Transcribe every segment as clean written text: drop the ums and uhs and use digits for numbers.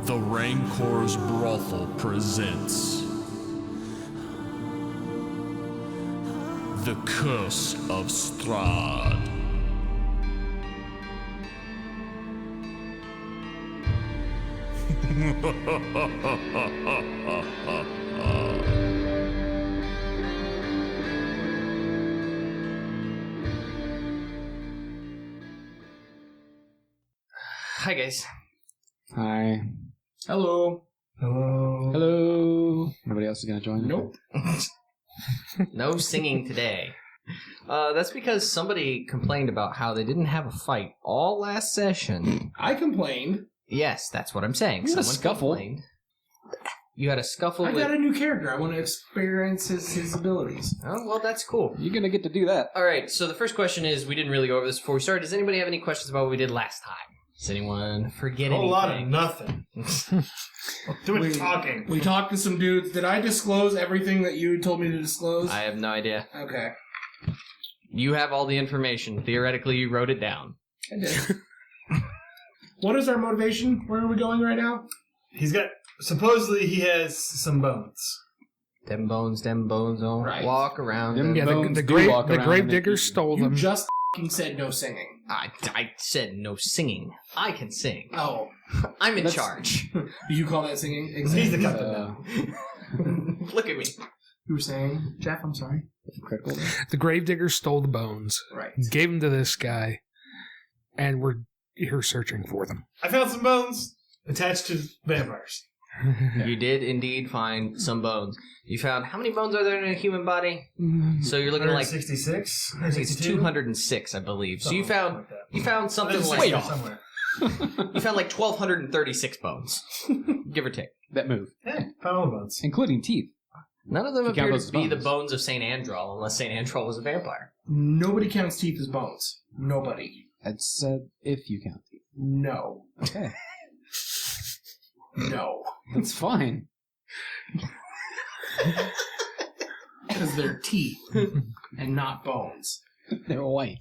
The Rancor's Brothel presents The Curse of Strahd. Hi guys. Hi. Hello. Hello. Hello. Nobody else is going to join? Nope. No singing today. That's because somebody complained about how they didn't have a fight all last session. I complained. Yes, that's what I'm saying. You had a Someone scuffle. complained. You had a scuffle I with... got a new character. I want to experience his abilities. Oh, well, that's cool. You're going to get to do that. All right, so the first question is, we didn't really go over this before we started. Does anybody have any questions about what we did last time? Does anyone forget anything? A lot of nothing. Too much talking. We talked to some dudes. Did I disclose everything that you told me to disclose? I have no idea. Okay. You have all the information. Theoretically, you wrote it down. I did. What is our motivation? Where are we going right now? Supposedly he has some bones. Them bones, don't Right. walk around. Them them. Yeah, bones the do walk around gravedigger and- stole You them. just f***ing said no singing. I said no singing. I can sing. Oh. I'm in That's- charge. Do you call that singing? He's the Exactly. captain now. Look at me. You were saying? Jeff, I'm sorry. Critical. The gravedigger stole the bones, Right. gave them to this guy, and we're here searching for them. I found some bones attached to vampires. You did indeed find some bones. You found, how many bones are there in a human body? So you're looking like, 166? I think it's 206, I believe. So you found something There's like, somewhere. you found like 1,236 bones. Give or take. That move. Yeah, found all the bones. Including teeth. None of them You count appear those to as be the bones. bones of St. Andral, unless St. Andral was a vampire. Nobody counts teeth as bones. Nobody. That's if you count teeth. No. Okay. No. That's fine. Because they're teeth and not bones. They're white.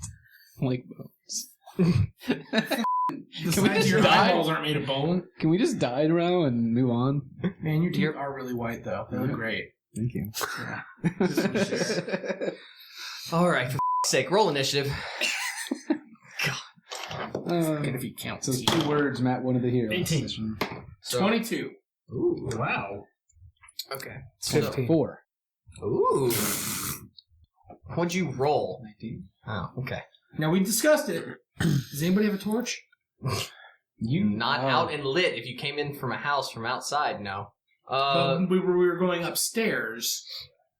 Like bones. The Can we sides of just your die? eyeballs aren't made of bone. Can we just die now and move on? Man, your teeth are really white, though. They look great. Thank you. All right, for sake, roll initiative. And if you count So teeth. 2 words Matt wanted to hear. 18. 22. Ooh. Wow. Okay. 15. 4. Ooh. What'd you roll? 19. Oh, okay. Now, we discussed it. Does anybody have a torch? Not out and lit. If you came in from a house from outside, no. We were going upstairs.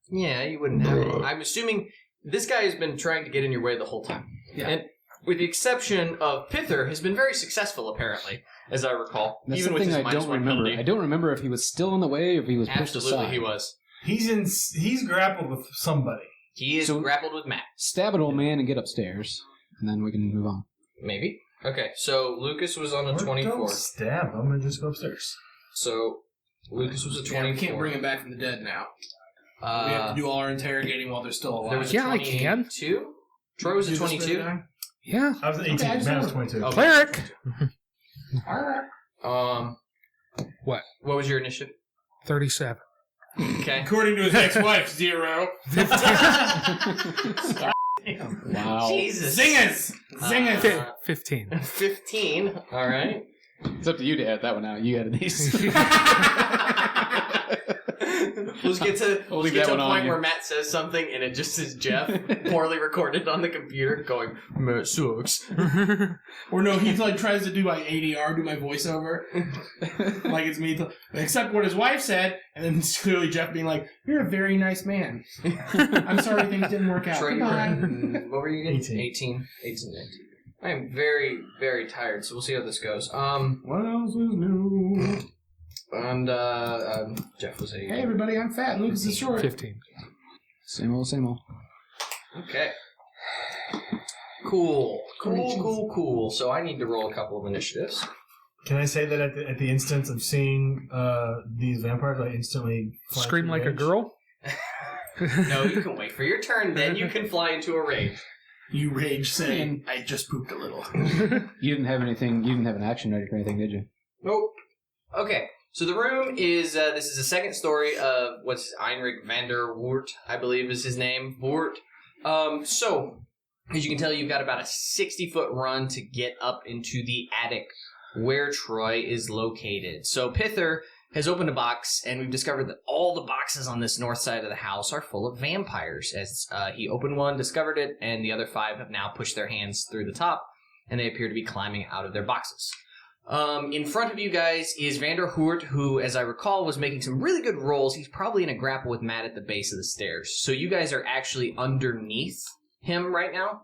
Yeah, you wouldn't have it. I'm assuming this guy has been trying to get in your way the whole time. Yeah. And with the exception of Pithur, has been very successful, apparently, as I recall. That's even the with thing his I don't -1 remember. penalty. I don't remember if he was still in the way or if he was pushed aside. Absolutely, he was. He's grappled with somebody. He is So- grappled with Matt. Stab an old man and get upstairs, and then we can move on. Maybe. Okay, so Lucas was on a 24. Don't stab him and just go upstairs. So Lucas was a 24. Yeah, we can't bring him back from the dead now. We have to do all our interrogating while they're still alive. There was a Yeah, I can. 22? Troy was a Did you just 22? spit it out? Yeah. I was 18. Okay, I just Matt was remember. 22. Oh. Cleric! Alright. What? What was your initiative? 37. Okay. According to his ex-wife, 0. Wow. Jesus. Zingers! Zingers! 15. 15. All right. It's up to you to edit that one out. You edited these. Let's get to We'll leave a that one on point you. where Matt says something and it just says Jeff, poorly recorded on the computer, going, Matt sucks. Or no, he like tries to do my ADR, do my voiceover. Like it's me. Except what his wife said, and then it's clearly Jeff being like, "You're a very nice man. I'm sorry things didn't work out. Troy, you Goodbye." were- what were you getting? 18. 18. 19. I am very, very tired, so we'll see how this goes. What else is new? And Jeff was a... Hey everybody, I'm fat and Lucas is short. 15. Same old, same old. Okay. Cool. So I need to roll a couple of initiatives. Can I say that at the instance of seeing these vampires, I instantly fly Scream through like a rage? girl? No, you can wait for your turn, then you can fly into a rage. You rage saying, I just pooped a little. You didn't have anything. You didn't have an action ready for anything, did you? Nope. Okay, so the room is, this is the second story of what's Henrik van der Woert, I believe is his name, Woert. So, as you can tell, you've got about a 60-foot run to get up into the attic where Troy is located. So Pithur has opened a box, and we've discovered that all the boxes on this north side of the house are full of vampires. As he opened one, discovered it, and the other 5 have now pushed their hands through the top, and they appear to be climbing out of their boxes. In front of you guys is Vander Hoort, who, as I recall, was making some really good rolls. He's probably in a grapple with Matt at the base of the stairs. So you guys are actually underneath him right now.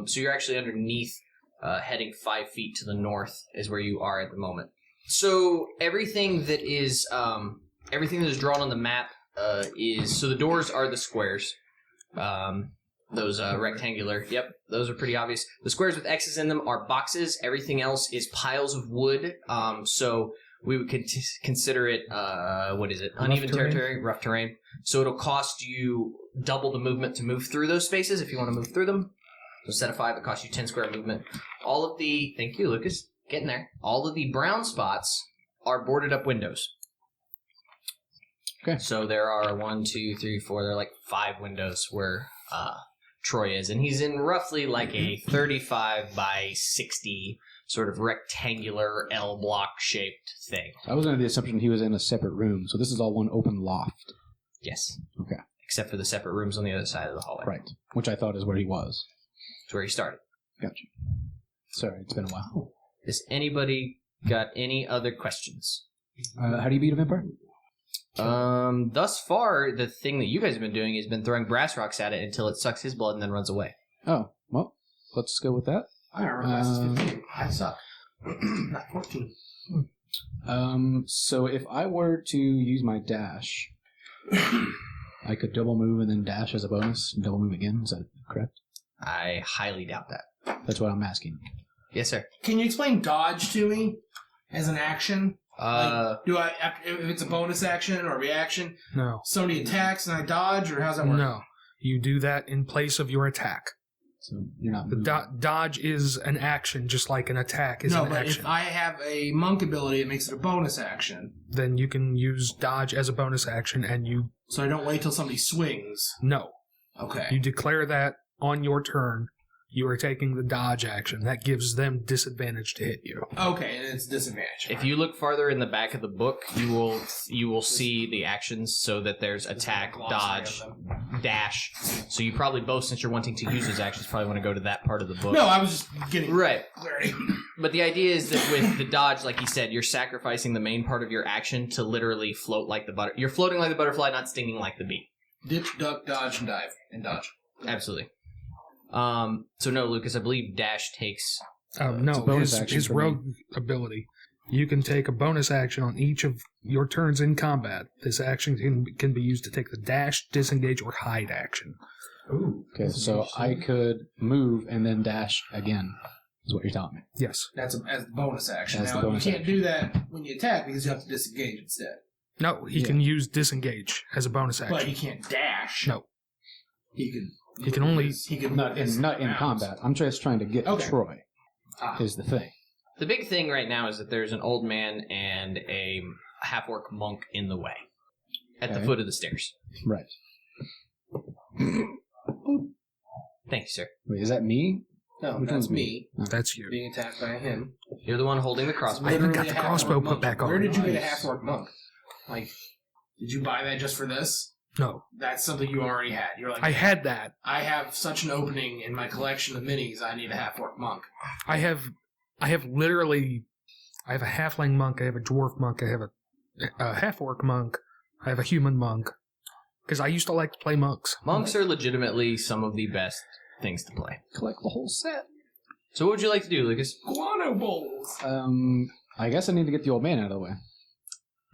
So you're actually underneath, heading 5 feet to the north is where you are at the moment. So everything that is drawn on the map is, so the doors are the squares. Those rectangular, yep, those are pretty obvious. The squares with X's in them are boxes. Everything else is piles of wood. So we would consider it, uneven territory, rough terrain. So it'll cost you double the movement to move through those spaces if you want to move through them. So instead of 5, it costs you 10 square movement. Thank you, Lucas, getting there. All of the brown spots are boarded up windows. Okay. So there are 1, 2, 3, 4, there are like 5 windows where Troy is, and he's in roughly like a 35 by 60 sort of rectangular L block shaped thing. I was under the assumption he was in a separate room, so this is all one open loft. Yes. Okay. Except for the separate rooms on the other side of the hallway. Right. Which I thought is where he was. It's where he started. Gotcha. Sorry, it's been a while. Has anybody got any other questions? How do you beat a vampire? Thus far, the thing that you guys have been doing has been throwing Brassrocks at it until it sucks his blood and then runs away. Oh, well, let's go with that. I remember classes 15. I suck. Not 14. So if I were to use my dash, I could double move and then dash as a bonus and double move again. Is that correct? I highly doubt that. That's what I'm asking. Yes, sir. Can you explain dodge to me as an action? Do I, if it's a bonus action or a reaction, No. somebody attacks and I dodge, or how's that work? No. You do that in place of your attack. So you're not The moving. dodge is an action, just like an attack is No, an but action. if I have a monk ability, it makes it a bonus action. Then you can use dodge as a bonus action, and you... So I don't wait till somebody swings. No. Okay. You declare that on your turn. You are taking the dodge action. That gives them disadvantage to hit you. Okay, and it's disadvantage. If you look farther in the back of the book, you will see the actions so that there's attack, dodge, dash. So you probably both, since you're wanting to use those actions, probably want to go to that part of the book. No, I was just getting Right. clarity. But the idea is that with the dodge, like he said, you're sacrificing the main part of your action to literally float like the butterfly. You're floating like the butterfly, not stinging like the bee. Ditch, duck, dodge, and dive. And dodge. Absolutely. So no, Lucas, I believe dash takes... No, bonus action his for me. rogue ability. You can take a bonus action on each of your turns in combat. This action can be used to take the dash, disengage, or hide action. Ooh. Okay, so I could move and then dash again, is what you're telling me. Yes. That's as the bonus action. That's Now, the bonus you can't action. do that when you attack because you have to disengage instead. No, he Yeah. can use disengage as a bonus But action. he can't dash. No. He can. He can only- He can Not in combat. I'm just trying to get Okay. Troy, Ah. is the thing. The big thing right now is that there's an old man and a half-orc monk in the way. At the Okay. foot of the stairs. Right. Thank you, sir. Wait, is that me? No, Which that's one's me That's you. being attacked by him. You're the one holding the crossbow. I even Literally got the a half-orc crossbow put monk. back on. Where did you get a Nice. half-orc monk? Like, did you buy that just for this? No. That's something you already had. You're like, I had that. I have such an opening in my collection of minis. I need a half-orc monk. I have literally... I have a halfling monk, I have a dwarf monk, I have a half-orc monk, I have a human monk. Because I used to like to play monks. Monks are legitimately some of the best things to play. Collect the whole set. So what would you like to do, Lucas? Guano bowls. I guess I need to get the old man out of the way.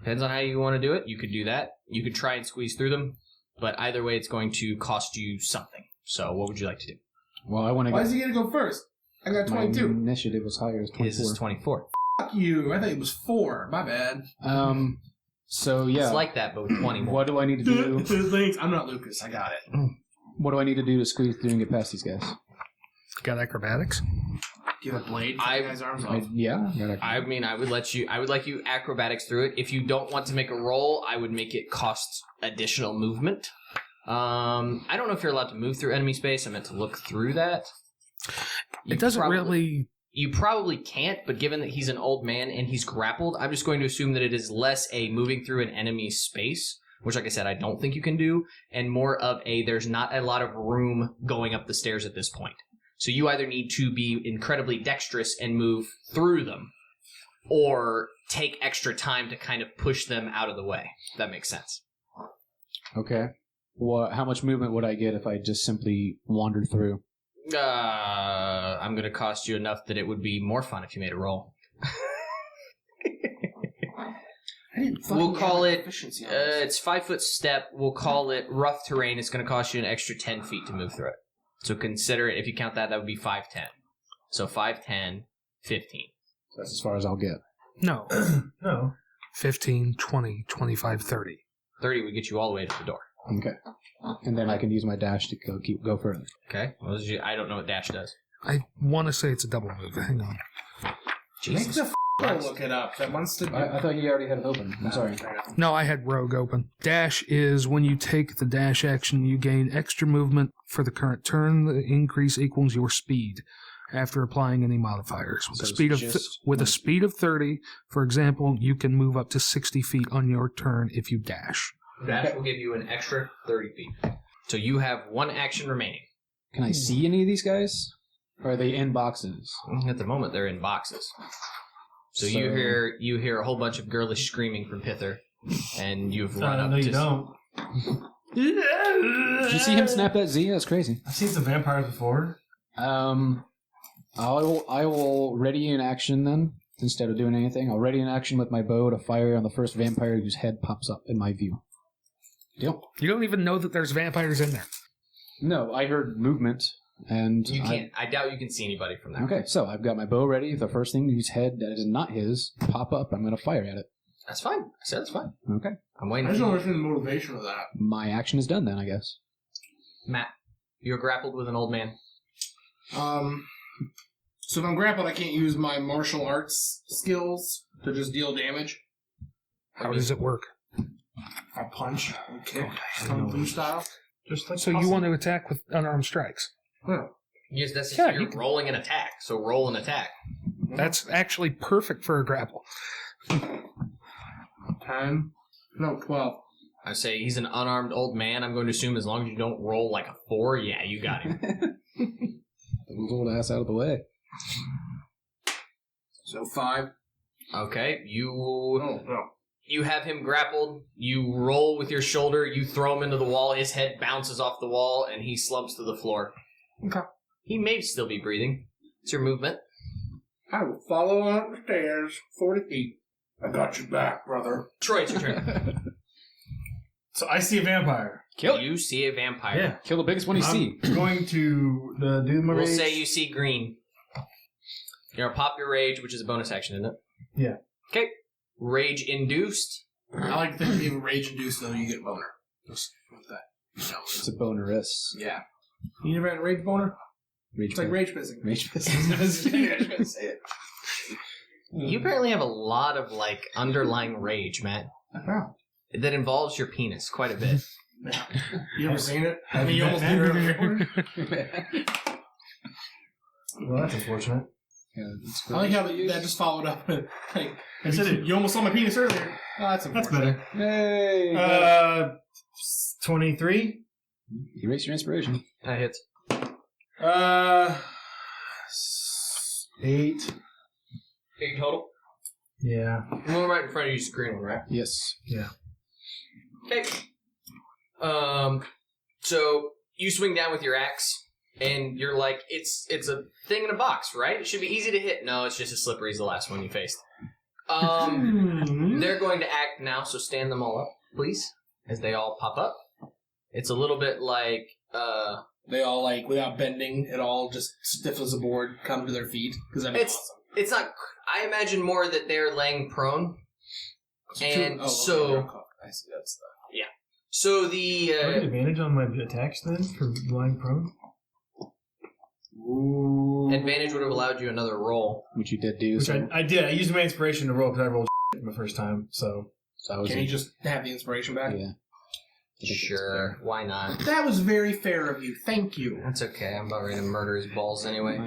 Depends on how you want to do it. You could do that. You could try and squeeze through them. But either way, it's going to cost you something. So what would you like to do? Well, I want to Why get... is he going to go first? I got My 22. initiative was higher as 24. His is 24. Fuck you. I thought it was 4. My bad. So yeah. It's like that, but with 20 more. What do I need to do? Thanks. I'm not Lucas. I got it. What do I need to do to squeeze through and get past these guys? Got acrobatics? Give a blade. Cut the guy's arms off. I mean, I would let you acrobatics through it. If you don't want to make a roll, I would make it cost additional movement. I don't know if you're allowed to move through enemy space. I meant to look through that. It doesn't really... You probably can't, but given that he's an old man and he's grappled, I'm just going to assume that it is less a moving through an enemy's space, which, like I said, I don't think you can do, and more of a there's not a lot of room going up the stairs at this point. So you either need to be incredibly dexterous and move through them, or take extra time to kind of push them out of the way. If that makes sense. Okay. Well, how much movement would I get if I just simply wandered through? I'm going to cost you enough that it would be more fun if you made a roll. We'll call it, it's 5 foot step. We'll call it rough terrain. It's going to cost you an extra 10 feet to move through it. So consider it, if you count that, that would be 5'10". So 5'10", 15. That's as far as I'll get. No. No. 15, 20, 25, 30. 30 would get you all the way to the door. Okay. And then I can use my dash to go further. Okay. I don't know what dash does. I want to say it's a double move. Hang on. Make the look it up. That wants to. I thought you already had it open. I'm sorry. No, I had Rogue open. Dash is when you take the dash action, you gain extra movement for the current turn. The increase equals your speed after applying any modifiers. With a speed of 30, for example, you can move up to 60 feet on your turn if you dash. Dash will give you an extra 30 feet. So you have one action remaining. Can I see any of these guys? Or are they in boxes? At the moment, they're in boxes. So you hear a whole bunch of girlish screaming from Pithur, and you've run up no, to... you don't. Did you see him snap that Z? That's crazy. I've seen some vampires before. I will ready an action then, instead of doing anything. I'll ready an action with my bow to fire on the first vampire whose head pops up in my view. Deal? You don't even know that there's vampires in there. No, I heard movement, and You can't. I doubt you can see anybody from there. Okay, so I've got my bow ready. The first thing whose head that is not his pop up, I'm going to fire at it. That's fine. I said it's fine. Okay. I'm I waiting just for don't you. understand the motivation of that. My action is done then, I guess. Matt, you're grappled with an old man. So if I'm grappled, I can't use my martial arts skills to just deal damage. How does it work? I punch and kick, kung fu style. Just like So you want to attack with unarmed strikes. Yeah. Yes, that's Yeah, you're you can- rolling an attack. So roll an attack. That's actually perfect for a grapple. 10. No, 12. I say he's an unarmed old man. I'm going to assume as long as you don't roll like a 4, yeah, you got him. Move old ass out of the way. So 5. Okay, No. You have him grappled. You roll with your shoulder. You throw him into the wall. His head bounces off the wall, and he slumps to the floor. Okay. He may still be breathing. It's your movement. I will follow up the stairs 40 feet. I got your back, brother. Troy, it's your turn. So I see a vampire. You see a vampire. Yeah. Kill the biggest one you see. I'm going to do my We'll rage. say you see green. You're gonna pop your rage, which is a bonus action, isn't it? Yeah. Okay. Rage induced. I like to think if you have a rage induced, though, you get a boner. Just with that. It's a bonerous. Yeah. You never had a rage boner? Rage It's like rage pissing. Rage I was gonna say it. You apparently have a lot of underlying rage, Matt. Wow. That involves your penis quite a bit. You ever seen it? I mean, you almost did earlier. Well, that's unfortunate. Yeah, it's I like how that just followed up with, you almost saw my penis earlier. Oh, that's unfortunate. That's better. Hey! 23. Erase your inspiration. That hits. 8. 8 total. Yeah. The one right in front of you is the green one, right? Yes. Yeah. Okay. So you swing down with your axe, and you're like, it's a thing in a box, right? It should be easy to hit. No, it's just as slippery as the last one you faced. They're going to act now, so stand them all up, please, as they all pop up. It's a little bit like, They all, without bending at all, just stiff as a board, come to their feet. Because that'd be awesome. it's not, I imagine more that they're laying prone. And I see, that's the... So Do I get the, advantage on my attacks then for lying prone? Ooh. Advantage would have allowed you another roll. Which you did do. Which So I did. I used my inspiration to roll because I rolled my first time. So that was Can you just have the inspiration back? Yeah. Sure, why not? That was very fair of you. Thank you. That's okay. I'm about ready to murder his balls anyway.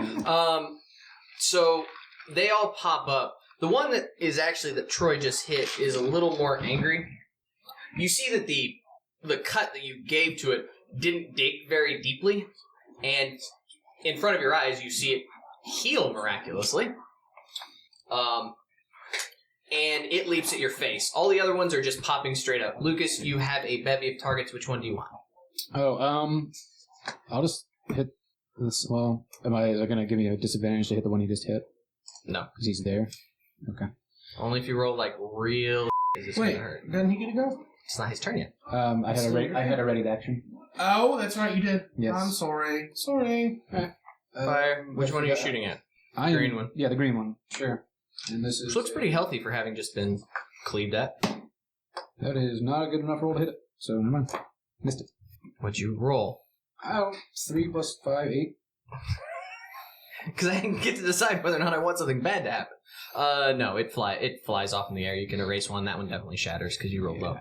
So they all pop up. The one that is actually that Troy just hit is a little more angry. You see that the cut that you gave to it didn't dig very deeply, and in front of your eyes you see it heal miraculously. And it leaps at your face. All the other ones are just popping straight up. Lucas, you have a bevy of targets. Which one do you want? I'll just hit this. Well, is it going to give me a disadvantage to hit the one he just hit? No. Because he's there? Okay. Only if you roll like real is this Wait, gonna hurt. doesn't he get to go? It's not his turn yet. I had a ready action. Oh, that's right, you did. Yes. I'm sorry. Sorry. Fire. Which one are you shooting at? Green one. Yeah, the green one. Sure. And this Which looks pretty healthy for having just been cleaved at. That is not a good enough roll to hit it. So never mind. Missed it. What'd you roll? Oh, 3 plus 5, 8. Because I didn't get to decide whether or not I want something bad to happen. No, it flies off in the air. You can erase one. That one definitely shatters because you rolled low.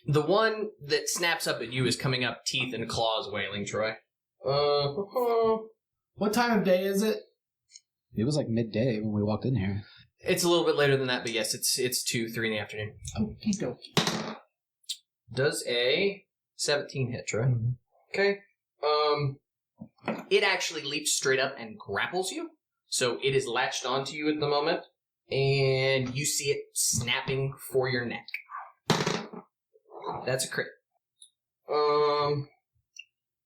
The one that snaps up at you is coming up, teeth and claws wailing, Troy. What time of day is it? It was like midday when we walked in here. It's a little bit later than that, but yes, it's 2, 3 in the afternoon. Okie dokie. Does a 17 hit, Troy? Mhm. Okay. It actually leaps straight up and grapples you. So it is latched onto you at the moment, and you see it snapping for your neck. That's a crit.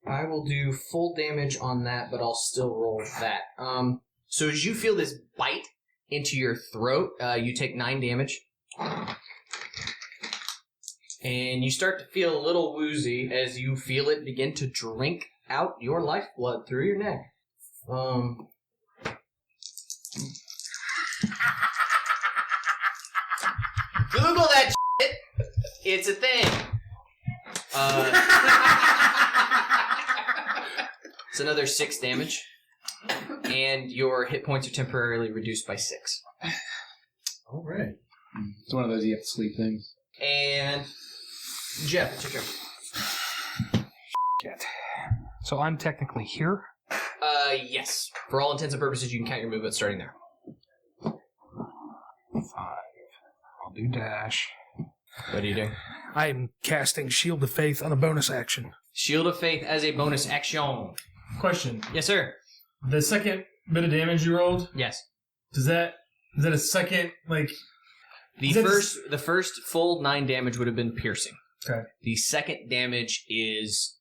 I will do full damage on that, but I'll still roll that. So as you feel this bite into your throat, you take 9 damage. And you start to feel a little woozy as you feel it begin to drink out your lifeblood through your neck. Google that shit. It's a thing. It's another 6 damage. And your hit points are temporarily reduced by 6. All right. It's one of those you have to sleep things. And Jeff, it's your turn. Shit. So I'm technically here. Yes. For all intents and purposes, you can count your movement starting there. 5. I'll do dash. What are you doing? I'm casting Shield of Faith on a bonus action. Shield of Faith as a bonus action. Question. Yes, sir. The second bit of damage you rolled, Yes. is that a second, like... The first full 9 damage would have been piercing. Okay. The second damage is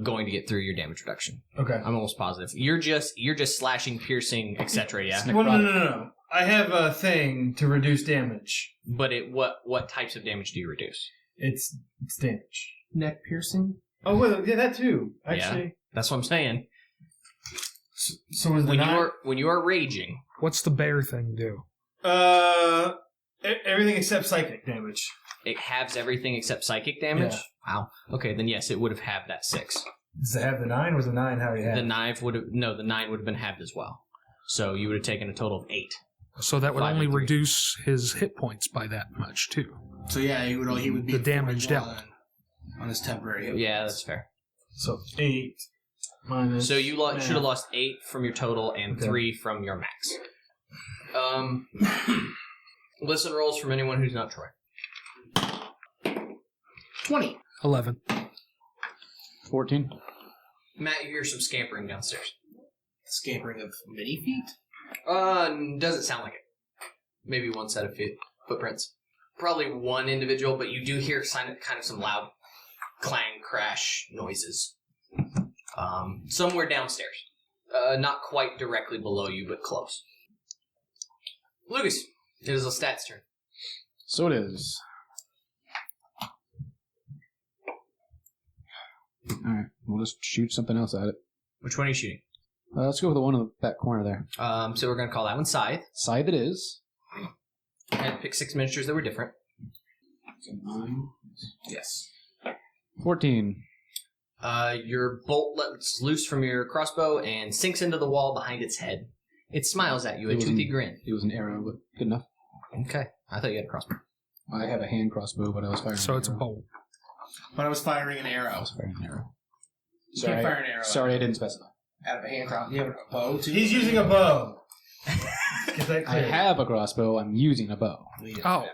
going to get through your damage reduction. Okay. I'm almost positive. You're just slashing, piercing, etc. Yeah. Well, no. I have a thing to reduce damage. But what types of damage do you reduce? It's damage. Neck piercing? Oh, well, yeah, that too. Actually. That's what I'm saying. So is the When you are raging, What's the bear thing do? Everything except psychic damage. it halves everything except psychic damage. Yeah. Wow. Okay, then yes, it would have halved that 6. Does it have the 9 or was the 9 how you had The it? 9 would have been halved as well. So you would have taken a total of 8. So that would 5 only and 3. reduce his hit points by that much, too. So yeah, he would be The damage 41 dealt. on his temporary hit. Yeah, that's fair. So 8 minus... So you should have lost 8 from your total and Okay. 3 from your max. Listen rolls from anyone who's not Troy. 20. 11. 14. Matt, you hear some scampering downstairs. Scampering of many feet? Doesn't sound like it. Maybe one set of footprints. Probably one individual, but you do hear kind of some loud clang, crash noises. Somewhere downstairs. Not quite directly below you, but close. Lucas, it is Lestat's turn. So it is. Alright, we'll just shoot something else at it. Which one are you shooting? Let's go with the one in the back corner there. So we're going to call that one Scythe. Scythe it is. I had to pick 6 miniatures that were different. So 9. Yes. 14. Your bolt lets loose from your crossbow and sinks into the wall behind its head. It smiles at you, a toothy grin. It was an arrow, but good enough. Okay. I thought you had a crossbow. I have a hand crossbow, but I was firing. So an it's a arrow. bolt. But I was firing an arrow. I was firing an arrow. You can't fire an arrow Sorry, I didn't specify. out of a hand cross. You have a bow too. He's using a bow. Get that I clear. have a crossbow. I'm using a bow. Oh,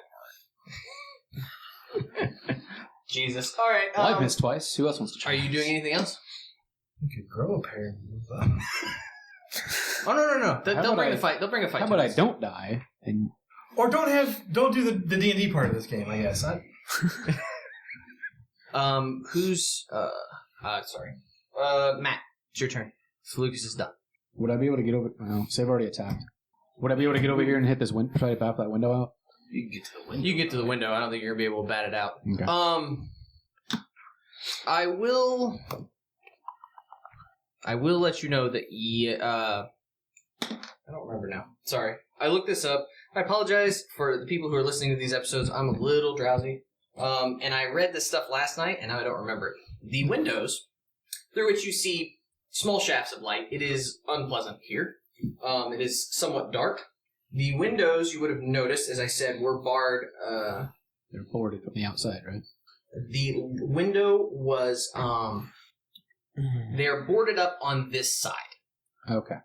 Jesus. All right. Well, I've missed twice. Who else wants to try? Are you doing anything else? You could grow a pair and move up. Oh no! They'll about bring I- a fight. They'll bring a fight. How to about I us. don't die? And Or don't do the D&D part of this game, I guess. Who's sorry. Matt, it's your turn. So Lucas is done. would I be able to get over? Well, so I've already attacked. Would I be able to get over here and hit this window? Try to bat that window out? You can get to the window. You can get to the window. I don't think you're gonna be able to bat it out. Okay. I will let you know that I don't remember now. Sorry. I looked this up. I apologize for the people who are listening to these episodes. I'm a little drowsy. And I read this stuff last night, and now I don't remember it. The windows through which you see small shafts of light, it is unpleasant here. It is somewhat dark. The windows, you would have noticed, as I said, were barred. They're boarded from the outside, right? The window was, they're boarded up on this side. Okay.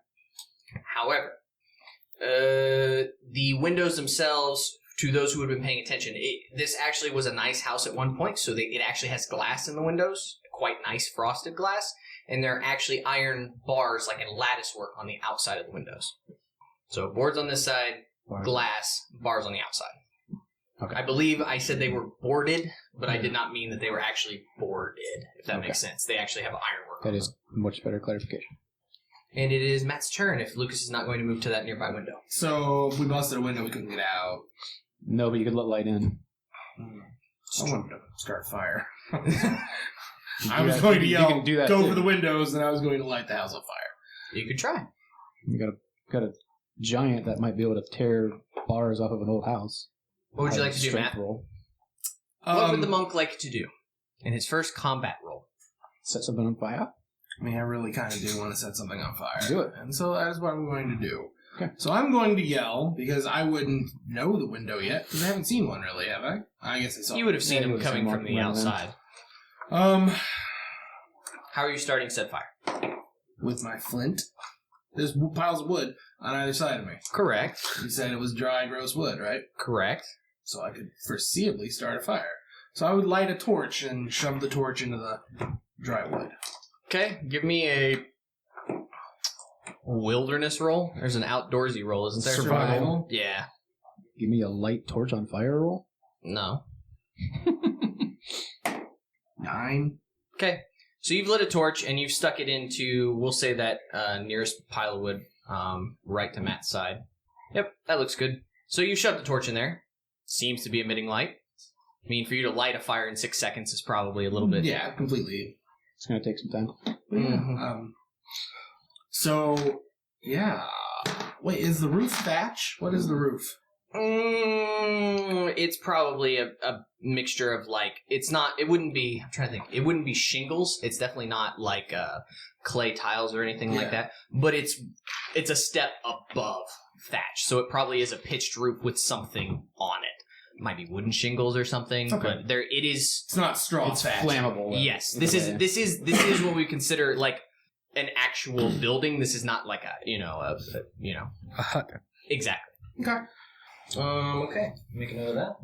However, the windows themselves, to those who have been paying attention, this actually was a nice house at one point, so it actually has glass in the windows, quite nice frosted glass, and there are actually iron bars, like in lattice work, on the outside of the windows. So boards on this side, glass, bars on the outside. Okay. I believe I said they were boarded, but I did not mean that they were actually boarded, if that Okay. makes sense. They actually have ironwork on That is much better clarification. them. And it is Matt's turn if Lucas is not going to move to that nearby window. So if we busted a window, we couldn't get out. No, but you could let light in. I wanted to start a fire. You I do was that- going to you yell, can do that go too. for the windows, and I was going to light the house on fire. You could try. You got a giant that might be able to tear bars off of an old house. What would you Have like a to do, strength Matt? roll. What would the monk like to do in his first combat roll? Set something on fire? I mean, I really kind of do want to set something on fire. Do it. And so that is what I'm going to do. Okay. So I'm going to yell, because I wouldn't know the window yet, because I haven't seen one really, have I? I guess I saw You would have seen Yeah, you him would have coming seen from the one outside. How are you starting said fire? With my flint. There's piles of wood on either side of me. Correct. You said it was dry, gross wood, right? Correct. So I could foreseeably start a fire. So I would light a torch and shove the torch into the dry wood. Okay, give me a wilderness roll. There's an outdoorsy roll, isn't there? Survival. Yeah. Give me a light torch on fire roll? No. 9. Okay. So you've lit a torch and you've stuck it into, we'll say that nearest pile of wood, right to Matt's side. Yep, that looks good. So you shoved the torch in there. Seems to be emitting light. I mean, for you to light a fire in 6 seconds is probably a little bit. Yeah, completely. It's going to take some time. Mhm. So, yeah. Wait, is the roof thatch? What is the roof? It's probably a mixture of it wouldn't be, I'm trying to think, it wouldn't be shingles. It's definitely not like clay tiles or anything like that. But it's a step above thatch. So it probably is a pitched roof with something on it. Might be wooden shingles or something, Okay. but it is. It's not straw It's thatch. flammable. Yes, Either way. this is what we consider like an actual building. This is not like a hut. exactly. Okay. Okay. Make a note of that.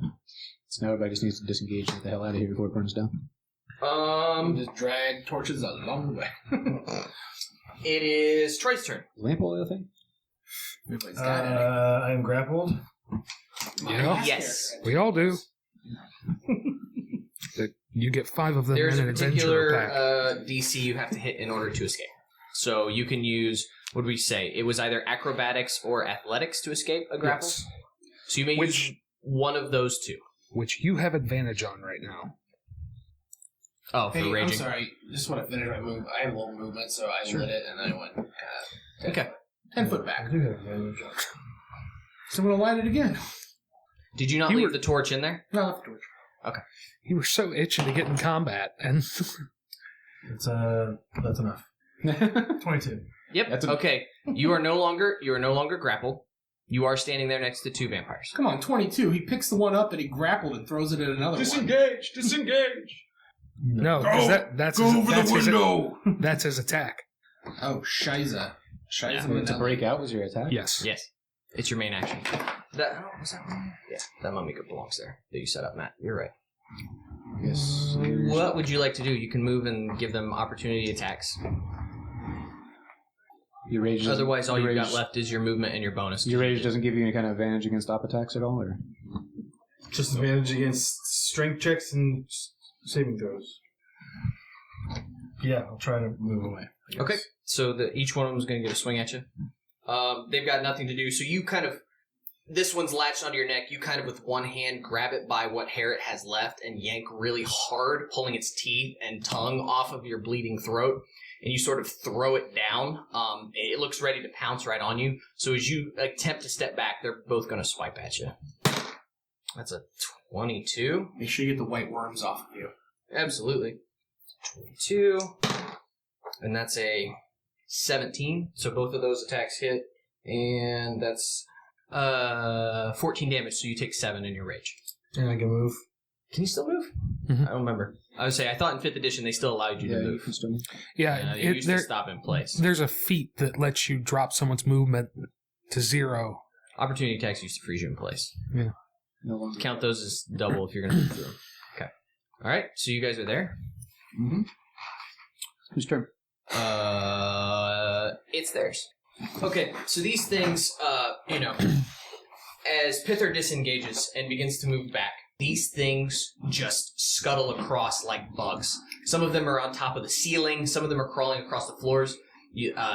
So now everybody just needs to disengage and get the hell out of here before it burns down. Just drag torches a long way. It is Troy's turn. Lamp oil thing? Everybody's got it. I'm grappled. Yeah. Yes. We all do. You get 5 of them There's in a an adventure particular pack. DC you have to hit in order to escape. So you can use, what did we say? It was either acrobatics or athletics to escape a grapple. Yes. So you may use one of those two. Which you have advantage on right now. Oh, for Hey, I'm raging. sorry. Just want to finish my move. I have a little movement, so I lit it and then I went 10 Okay. 10 foot back. I do have advantage. So I'm going to light it again. Did you not You leave were- the torch in there? No, I left the torch. You were so itching to get in combat, and That's enough. 22. Yep. That's a- Okay. You are no longer grappled. You are standing there next to two vampires. Come on, 22. He picks the one up that he grappled and throws it at another one. Disengage! No, Go! 'cause that's Go his, over that's the his- window! that's his attack. Oh, Shiza. Shiza. So to break out was your attack? Yes. Yes. It's your main action. Was that one? Yeah. That mummy belongs there that you set up, Matt. You're right. Yes. What would you like to do? You can move and give them opportunity attacks. Your rage doesn't- Otherwise, all your you've got rage- left is your movement and your bonus. Your rage doesn't give you any kind of advantage against op attacks at all, or Just advantage against strength checks and saving throws. Yeah, I'll try to move away. I guess. Okay, so each one of them is going to get a swing at you. They've got nothing to do, so you kind of... This one's latched onto your neck. You kind of, with one hand, grab it by what hair it has left and yank really hard, pulling its teeth and tongue off of your bleeding throat. And you sort of throw it down. It looks ready to pounce right on you. So as you attempt to step back, they're both going to swipe at you. That's a 22. Make sure you get the white worms off of you. Absolutely. 22. And that's a 17. So both of those attacks hit. And that's 14 damage. So you take 7 in your rage. And I can move. Can you still move? Mhm. I don't remember. I would say, I thought in 5th edition they still allowed you to you move. can still move. Yeah, They used to stop in place. there's a feat that lets you drop someone's movement to 0. Opportunity attacks used to freeze you in place. No longer. Count those as double if you're going to move through them. Okay. All right. So you guys are there. Mm-hmm. Whose turn? It's theirs. Okay. So these things, as Pithur disengages and begins to move back, these things just scuttle across like bugs. Some of them are on top of the ceiling. Some of them are crawling across the floors.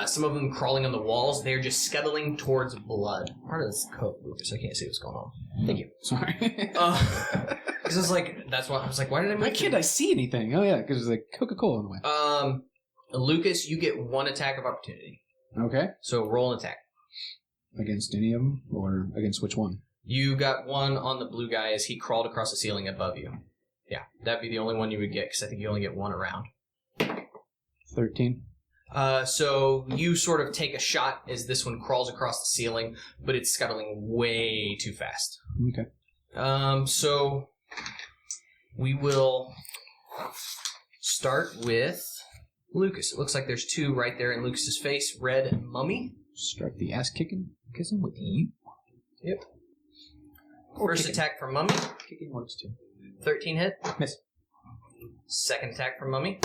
Some of them crawling on the walls. They're just scuttling towards blood. Part of this coat, Lucas. I can't see what's going on. Thank you. Sorry. Because I was like, that's why I was like, why did I move? Why can't I see anything? Oh yeah, because there's like Coca-Cola in the way. Lucas, you get one attack of opportunity. Okay. So roll an attack. Against any of them, or against which one? You got one on the blue guy as he crawled across the ceiling above you. Yeah, that'd be the only one you would get, because I think you only get one around. 13. So you sort of take a shot as this one crawls across the ceiling, but it's scuttling way too fast. Okay. So we will start with Lucas. It looks like there's 2 right there in Lucas's face, Red and Mummy. Start the ass kissing with you. Yep. Or First kicking. attack from Mummy. Kicking works too. 13 hit. Miss. Second attack from Mummy.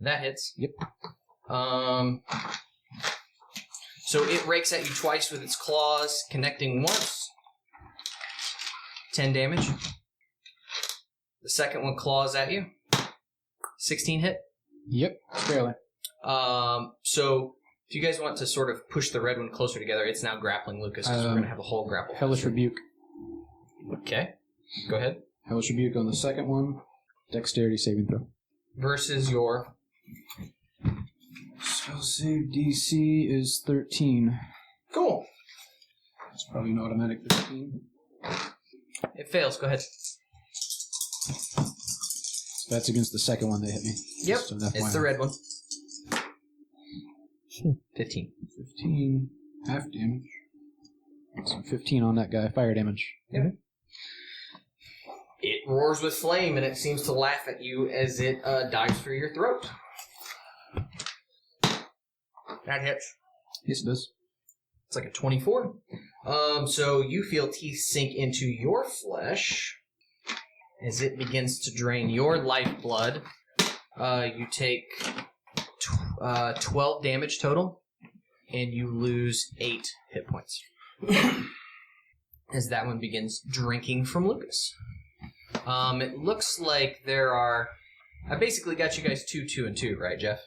That hits. Yep. So it rakes at you twice with its claws, connecting once. 10 damage. The second one claws at you. 16 hit. Yep. Barely. So if you guys want to sort of push the red one closer together, it's now grappling Lucas, because we're going to have a whole grapple. Hellish Rebuke. Okay. Go ahead. Hellish Rebuke on the second one. Dexterity saving throw. Versus your... Spell save DC is 13. Cool. It's probably an automatic 15. It fails. Go ahead. So that's against the second one that hit me. Yep. Just an FYI. It's the red one. 15. 15. Half damage. So 15 on that guy. Fire damage. Yep. It roars with flame, and it seems to laugh at you as it dives through your throat. That hits. Yes, it does. It's like a 24. So you feel teeth sink into your flesh as it begins to drain your lifeblood. You take 12 damage total, and you lose 8 hit points. As that one begins drinking from Lucas. It looks like there are... I basically got you guys 2, 2, and 2, right, Jeff?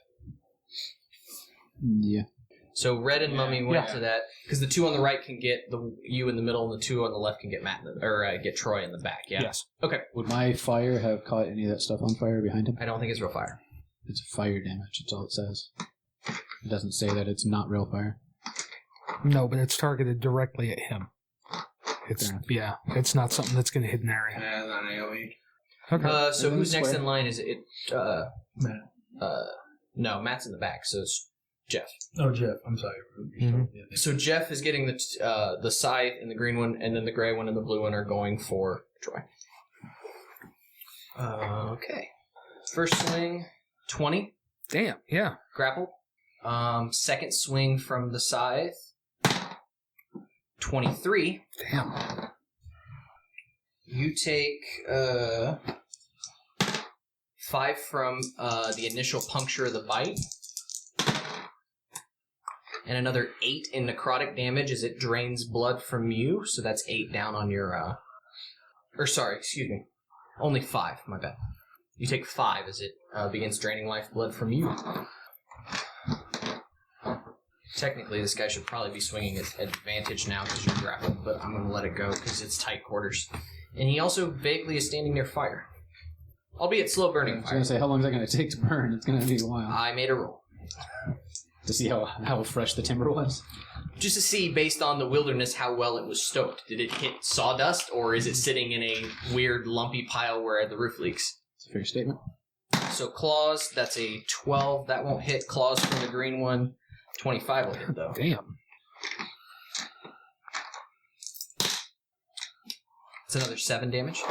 Yeah. So Red and Mummy went to that, because the 2 on the right can get you in the middle, and the 2 on the left can get Matt get Troy in the back. Yeah. Yes. Okay. Would my fire have caught any of that stuff on fire behind him? I don't think it's real fire. It's fire damage. That's all it says. It doesn't say that it's not real fire. No, but it's targeted directly at him. It's it's not something that's going to hit an area. Not AoE. Okay. So And then who's next square. in line? Is it Matt. No, Matt's in the back, so it's Jeff. Oh, Jeff. I'm sorry. So Jeff is getting the scythe and the green one, and then the gray one and the blue one are going for Troy. Okay. First swing, 20. Damn, yeah. Grapple. Second swing from the scythe, 23. Damn. You take 5 from the initial puncture of the bite, and another 8 in necrotic damage as it drains blood from you. So that's 8 down on your. Only 5. My bad. You take 5 as it begins draining lifeblood from you. Technically, this guy should probably be swinging at advantage now because you're grappled, but I'm going to let it go because it's tight quarters. And he also vaguely is standing near fire. Albeit slow burning I was fire. going to say, how long is that going to take to burn? It's going to be a while. I made a roll. To see how fresh the timber was. Just to see, based on the wilderness, how well it was stoked. Did it hit sawdust, or is it sitting in a weird lumpy pile where the roof leaks? It's a fair statement. So claws, that's a 12. That won't hit. Claws from the green one. 25 will hit, though. Damn. It's another 7 damage.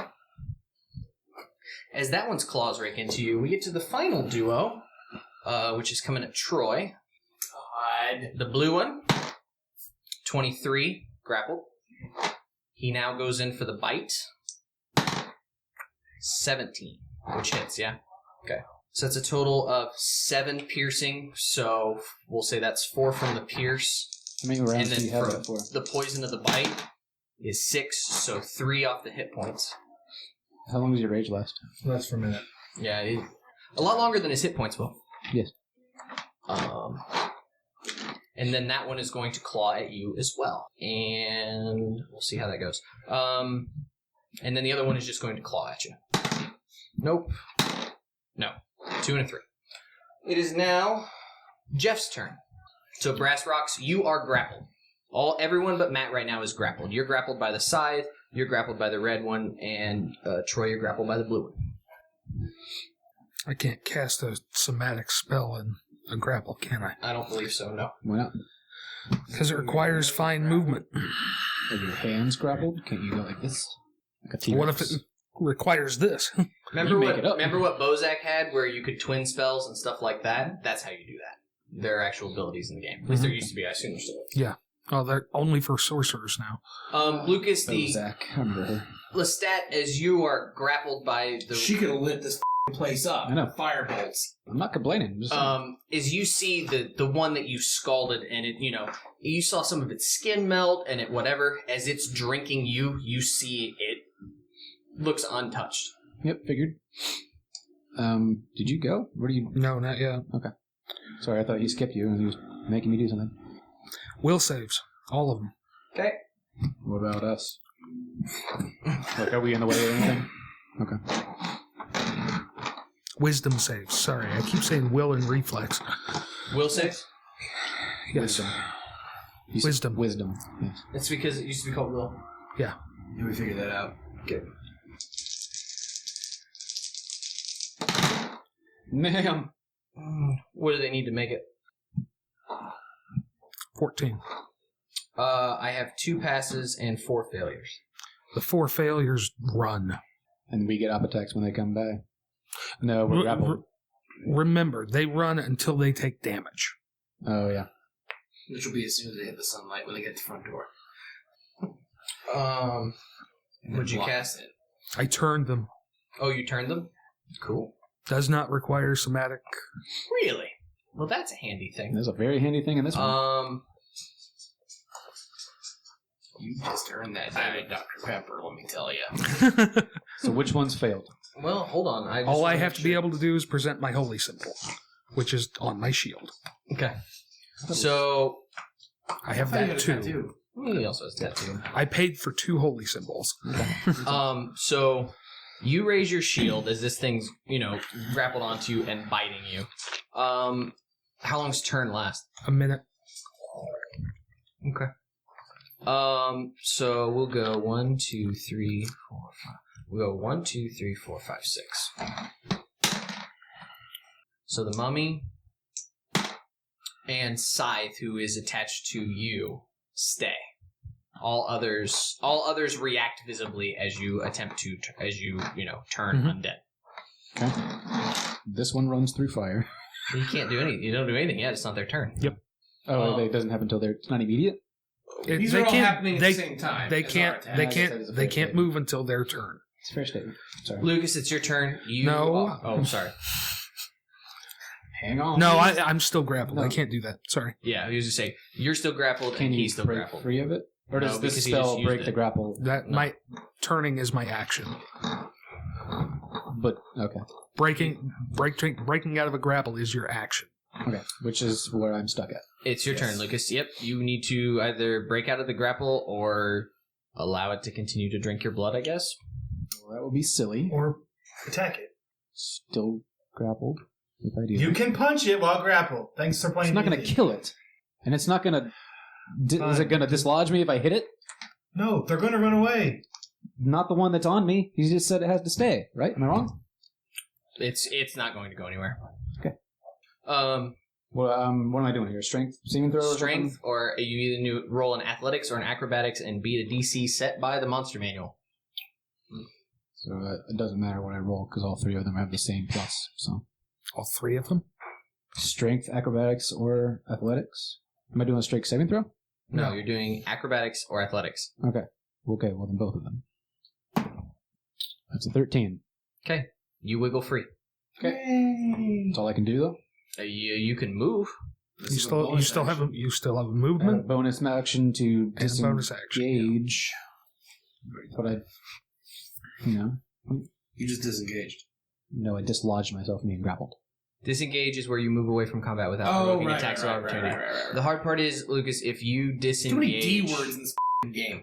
As that one's claws rake into you, we get to the final duo, which is coming at Troy. God. The blue one, 23, grappled. He now goes in for the bite. 17, which hits, yeah? Okay. So that's a total of 7 piercing, so we'll say that's 4 from the pierce. How many rounds And do you then have from that for? the poison of the bite is 6, so 3 off the hit points. How long does your rage last? That's for a minute. Yeah, a lot longer than his hit points will. Yes. And then that one is going to claw at you as well. And we'll see how that goes. And then the other one is just going to claw at you. Nope. No. 2 and a 3. It is now Jeff's turn. So Brassrocks, you are grappled. Everyone but Matt right now is grappled. You're grappled by the scythe, you're grappled by the red one, and Troy, you're grappled by the blue one. I can't cast a somatic spell in a grapple, can I? I don't believe so, no. Why not? Because it requires fine movement. Are your hands grappled? Can't you go like this? Like a T-Rex? What if it requires this? Remember You make it up. what Bozak had, where you could twin spells and stuff like that? That's how you do that. There are actual abilities in the game. At least there used to be. I assume there's still. Yeah. Oh, they're only for sorcerers now. Lucas, the Zach, I remember her. Lestat, as you are grappled by the She could have lit this place up. I know. Firebolts. I'm not complaining. I'm just saying. as you see the one that you scalded, and it, you saw some of its skin melt, and it whatever. As it's drinking you see it looks untouched. Yep, figured. Did you go? Where do you... No, not yet. Okay. Sorry, I thought he skipped you and he was making me do something. Will saves. All of them. Okay. What about us? Like, are we in the way or anything? Okay. Wisdom saves. Sorry, I keep saying will and reflex. Will save. Yes. Wisdom. Wisdom. Yes. It's because it used to be called Will. Yeah. Yeah, we figured that out. Okay. Ma'am. What do they need to make it? 14. I have 2 passes and 4 failures. The 4 failures run. And we get up attacks when they come by. No, we're grappled. Remember, they run until they take damage. Oh, yeah. Which will be as soon as they hit the sunlight when they get to the front door. Would you cast it? I turned them. Oh, you turned them? Cool. Does not require somatic. Really? Well, that's a handy thing. There's a very handy thing in this one. You just earned that Diet Dr. Pepper, let me tell you. So which one's failed? Well, hold on. All I have to be able to do is present my holy symbol, which is on my shield. Okay. So, I have that too. he also has tattoo. I paid for 2 holy symbols. So you raise your shield as this thing's, grappled onto you and biting you. How long's turn last? A minute. Okay. So we'll go 1, 2, 3, 4, 5. We'll go 1, 2, 3, 4, 5, 6. So the mummy and Scythe, who is attached to you, stay. All others react visibly as you attempt to, turn undead. Okay. This one runs through fire. You can't do anything. You don't do anything yet. It's not their turn. Yep. Oh, it doesn't happen until it's not immediate? These are all happening at the same time. They as our can't. attacks. They can't move until their turn. It's a fair statement. Sorry. Lucas, it's your turn. No. Oh, sorry. Hang on. No, I'm still grappled. No. I can't do that. Sorry. Yeah, he was just saying, you're still grappled Can and you he's still break grappled. free of it? Or No, does because this he just spell used break it. the grapple? That my turning is my action. But, okay. Breaking out of a grapple is your action. Okay. Which is where I'm stuck at. It's your turn, Lucas. Yep, you need to either break out of the grapple or allow it to continue to drink your blood, I guess. Well, that would be silly. Or attack it. Still grappled. If I do. You can punch it while grappled. Thanks for playing. It's not going to D&D. kill it. And it's not going to... Is it going to dislodge me if I hit it? No, they're going to run away. Not the one that's on me. He just said it has to stay, right? Am I wrong? It's not going to go anywhere. Okay. Um, What am I doing here? Strength? Saving throw? or strength, something? or you either roll an athletics or an acrobatics and beat a DC set by the monster manual. So it doesn't matter what I roll because all three of them have the same plus. So All three of them? strength, acrobatics, or athletics. Am I doing a straight saving throw? No, you're doing acrobatics or athletics. Okay. Okay. Well, then both of them. That's a 13. Okay, you wiggle free. That's all I can do though. You can move. You still have a And a movement bonus action to and a bonus action. disengage. But I, You just disengaged. I dislodged myself from being grappled. Disengage is where you move away from combat without provoking attacks of opportunity. The hard part is, Lucas, if you Too many D disengage, words in this game.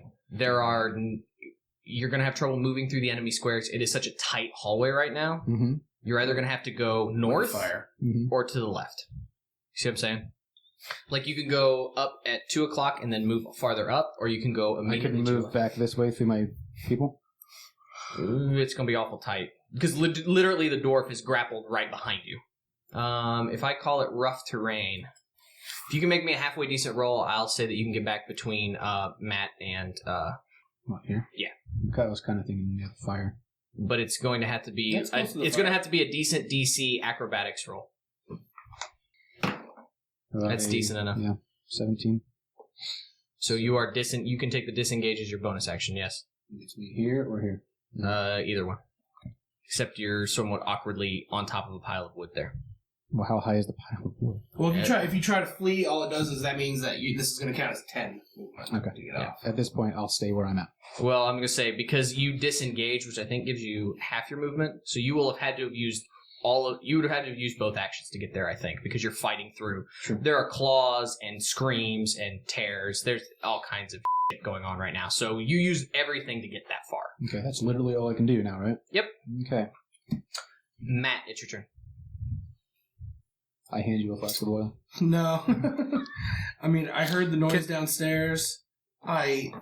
you're going to have trouble moving through the enemy squares. It is such a tight hallway right now. Mm-hmm. You're either going to have to go north Fire. Mm-hmm. or to the left. See what I'm saying? Like you can go up at 2 o'clock and then move farther up, or you can go I immediately couldn't to move back this way through my people. Ooh, it's going to be awful tight. Because literally the dwarf is grappled right behind you. If I call it rough terrain, if you can make me a halfway decent roll, I'll say that you can get back between Matt and... What, here? Yeah. Okay, I was kind of thinking fire. but it's going to have to be That's close to the it's going to fire. have to be a decent DC acrobatics roll. That's decent enough. Yeah, 17. So you are you can take the disengage as your bonus action. Yes, It's me here or here. either one. Except you're somewhat awkwardly on top of a pile of wood there. Well, how high is the pile of wood? Well, if you try to flee, all it does is that means that this is going to count as 10 movement Okay. to get off. At this point, I'll stay where I'm at. Well, I'm going to say because you disengage, which I think gives you half your movement, so you will have had to have used you would have had to have used both actions to get there, I think, because you're fighting through. Sure. There are claws and screams and tears. There's all kinds of shit going on right now. So you use everything to get that far. Okay, that's literally all I can do now, right? Yep. Okay. Matt, it's your turn. I hand you a flask of oil. No. I mean, I heard the noise downstairs. I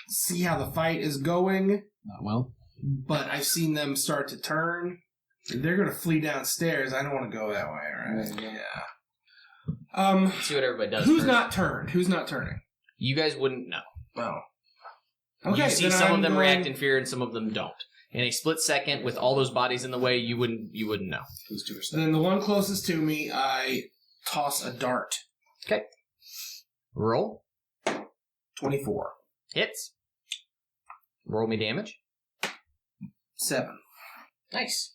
see how the fight is going, Well, but I've seen them start to turn. They're going to flee downstairs. I don't want to go that way, right? Yeah. Let's see what everybody does. Who's first. not turned? Who's not turning? You guys wouldn't know. Oh. Okay, You see then some I'm of them going- react in fear and some of them don't. In a split second, with all those bodies in the way, you wouldn't know. Those two are So then the one closest to me, I toss a dart. Roll. 24. Hits. Roll me damage. 7. Nice.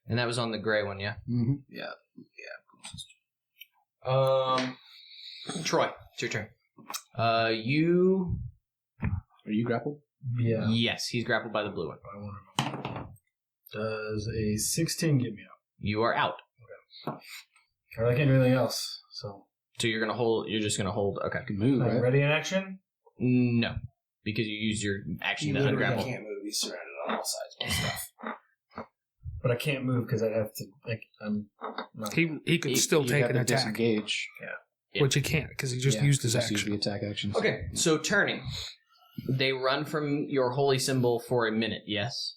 And that was on the gray one, yeah? mm-hmm. Troy, it's your turn. You... Are you grappled? Yeah. Yes, he's grappled by the blue one. I want to know. Does a 16 get me out? You are out. Or I can't do anything else. So So you're just gonna hold, okay. You can move, right? ready in action? No. Because you used your action to ungrapple. can't move. He's surrounded on all sides by stuff. But I can't move because I'd have to. I'm not. He could still You take have an to attack, disengage. Yeah. which he can't because he just Yeah, used his just action. Use the attack action. Okay, so turning. They run from your holy symbol for a minute, yes?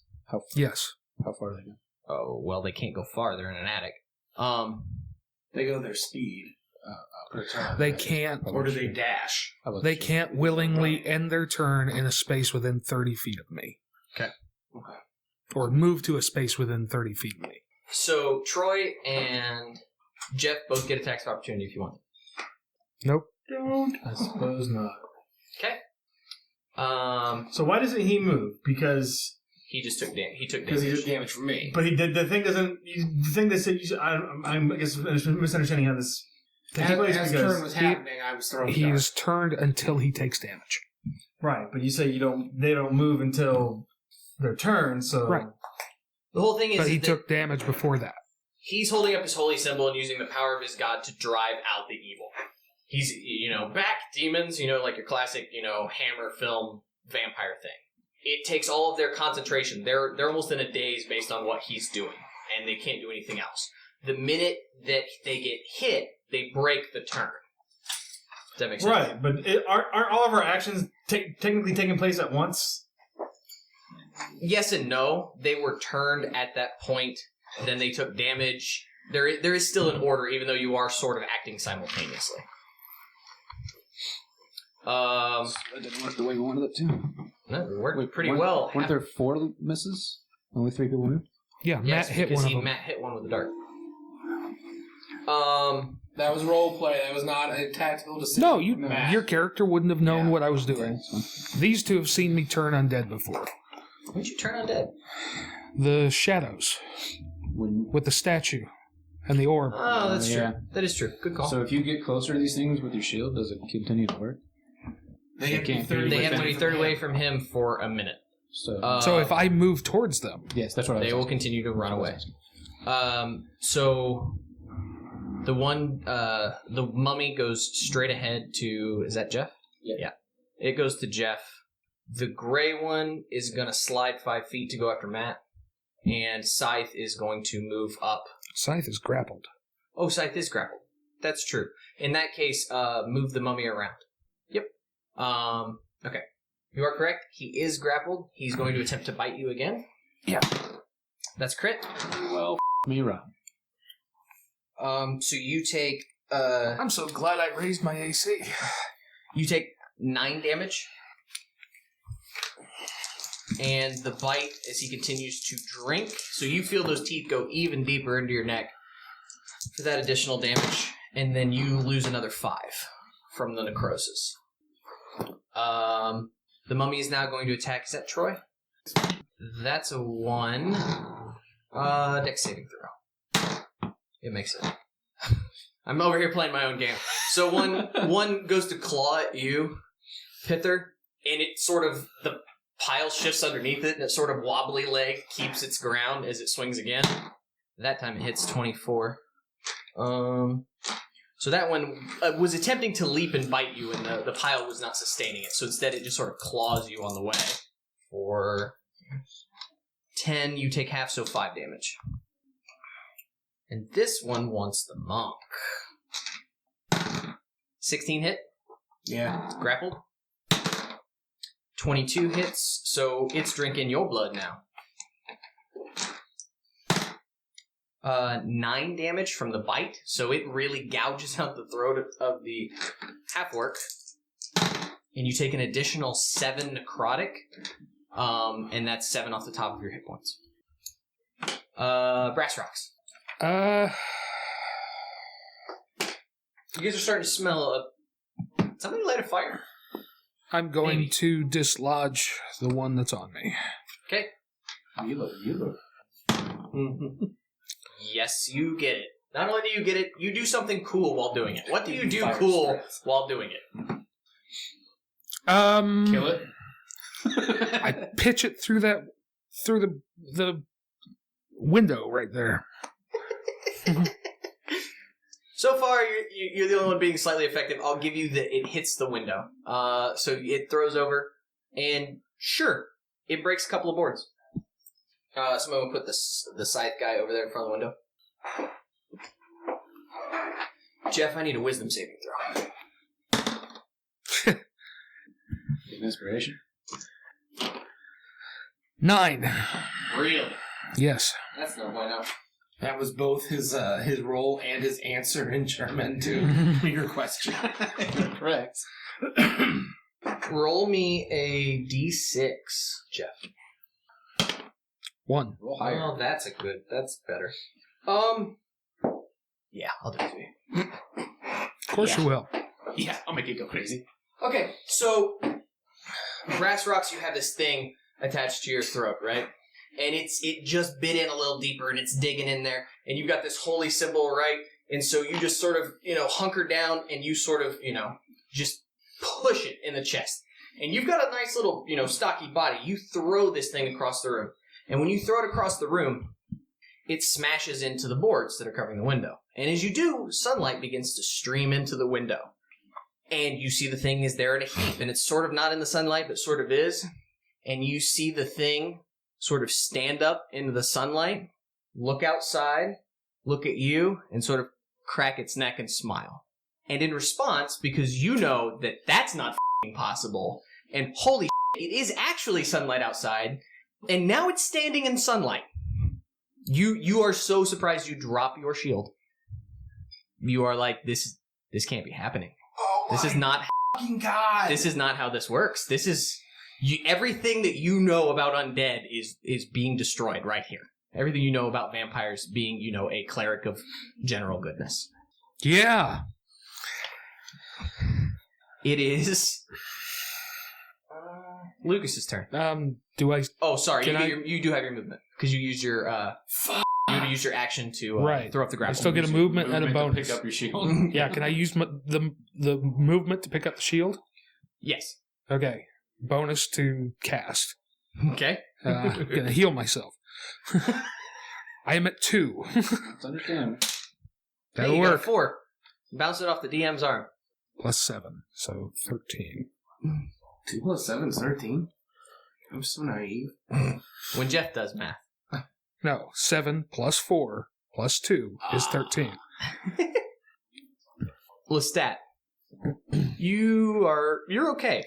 Yes. How far do they go? Oh, well, they can't go far. They're in an attic. They go their speed. They can't. Or do they dash? They can't willingly end their turn in a space within 30 feet of me. Okay. Or move to a space within 30 feet of me. So Troy and Jeff both get attacks of opportunity if you want. Nope. Don't. I suppose not. Okay. So why doesn't he move? Because he just took damage. He took Because damage. he took damage from me. but the thing doesn't. The thing that said I'm I guess misunderstanding how this takes place As because turn was happening, I was throwing He's turned until he takes damage. right. But you say they don't move until their turn. So Right. The whole thing is But he that took damage before that. he's holding up his holy symbol and using the power of his god to drive out the evil. He's, back demons, like your classic, Hammer film vampire thing. It takes all of their concentration. They're almost in a daze based on what he's doing, and they can't do anything else. The minute that they get hit, they break the turn. Does that make sense? right. But aren't all of our actions technically taking place at once? Yes and no. They were turned at that point. Then they took damage. There is still an order, even though you are sort of acting simultaneously. That didn't work the way we wanted it to. No, it worked pretty well. Weren't there 4 misses? Only 3 people moved? Yeah, Yes, Matt hit because one of them. Matt hit one with a dart. That was role play. That was not a tactical decision. No, Matt. your character wouldn't have known Yeah. what I was doing. These two have seen me turn undead before. When'd you turn undead? The shadows with the statue and the orb. Oh, that's Yeah. true. That is true. Good call. So if you get closer to these things with your shield, does it continue to work? They have to be can't 30 they be have to be from 30 him. away from him for a minute. So, So if I move towards them, yes, that's what I was They will asking. continue to run That's what I away. was asking. So the mummy goes straight ahead to, is that Jeff? Yeah. It goes to Jeff. The gray one is going to slide 5 feet to go after Matt. And Scythe is going to move up. Scythe is grappled. Oh, Scythe is grappled. That's true. In that case, move the mummy around. Yep. Okay. You are correct. He is grappled. He's going to attempt to bite you again. Yeah. That's crit. Well, me, Rob. So you take I'm so glad I raised my AC. You take 9 damage. And the bite as he continues to drink. So you feel those teeth go even deeper into your neck for that additional damage. And then you lose another 5 from the necrosis. The mummy is now going to attack. Is that Troy? That's a 1. Dex saving throw. It makes it. I'm over here playing my own game. So one goes to claw at you, Pithur, and it sort of, the pile shifts underneath it, and its sort of wobbly leg keeps its ground as it swings again. That time it hits 24. So that one was attempting to leap and bite you, and the pile was not sustaining it. So instead it just sort of claws you on the way. For 10, you take half, so 5 damage. And this one wants the monk. 16 hit. Yeah. Grappled. 22 hits, so it's drinking your blood now. 9 damage from the bite, so it really gouges out the throat of the half-orc. And you take an additional 7 necrotic, and that's 7 off the top of your hit points. Brassrocks. You guys are starting to smell somebody light a fire. I'm going Maybe. to dislodge the one that's on me. Okay. You look. Yes, you get it. Not only do you get it, you do something cool while doing it. What do you do Fire cool spirits. while doing it? Kill it. I pitch it through the window right there. So far, you're the only one being slightly effective. I'll give you that it hits the window. So it throws over, and sure, it breaks a couple of boards. Someone will put the scythe guy over there in front of the window. Jeff, I need a wisdom saving throw. Inspiration. 9. Really? Yes. That's no bueno. That was both his role and his answer in German to your question. Correct. Roll me a d6, Jeff. 1. Roll higher. Oh, that's better. Yeah, I'll do it for you. Of course you will. Yeah, I'll make it go crazy. Okay, so Brassrocks, you have this thing attached to your throat, right? And it just bit in a little deeper, and it's digging in there, and you've got this holy symbol, right? And so you just sort of, hunker down, and you sort of, just push it in the chest. And you've got a nice little, stocky body. You throw this thing across the room. And when you throw it across the room, it smashes into the boards that are covering the window. And as you do, sunlight begins to stream into the window. And you see the thing is there in a heap, and it's sort of not in the sunlight, but sort of is. And you see the thing sort of stand up into the sunlight, look outside, look at you, and sort of crack its neck and smile. And in response, because you know that that's not f***ing possible, and holy shit, it is actually sunlight outside, and now it's standing in sunlight. You are so surprised you drop your shield. You are like, this can't be happening. Oh This is not fucking God. This is not how this works. This is everything that you know about undead is being destroyed right here. Everything you know about vampires being, a cleric of general goodness. Yeah. It is Lucas's turn. Do I? Oh, sorry. Can You do have your movement because you use your you use your action to throw up the grapple. I still get a movement and a to bonus. pick up your shield. Yeah, can I use the movement to pick up the shield? Yes. Okay. Bonus to cast. Okay. Gonna heal myself. I am at 2. It's understandable. That'll you got a work. 4. Bounce it off the DM's arm. Plus 7, so 13. 2 plus 7 is 13. I'm so naive. When Jeff does math. No, 7 plus 4 plus 2 is 13. Lestat, you're okay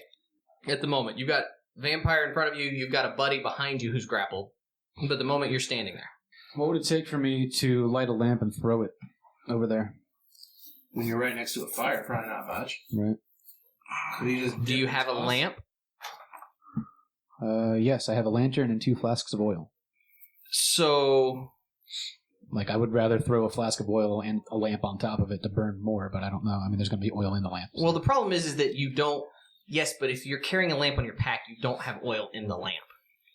at the moment. You've got vampire in front of you. You've got a buddy behind you who's grappled. But at the moment you're standing there. What would it take for me to light a lamp and throw it over there? When you're right next to a fire, probably not much. Right. Could you just Do you have a lamp? Yes, I have a lantern and 2 flasks of oil. So Like, I would rather throw a flask of oil and a lamp on top of it to burn more, but I don't know. I mean, there's going to be oil in the lamp. well, the problem is that you don't. Yes, but if you're carrying a lamp on your pack, you don't have oil in the lamp.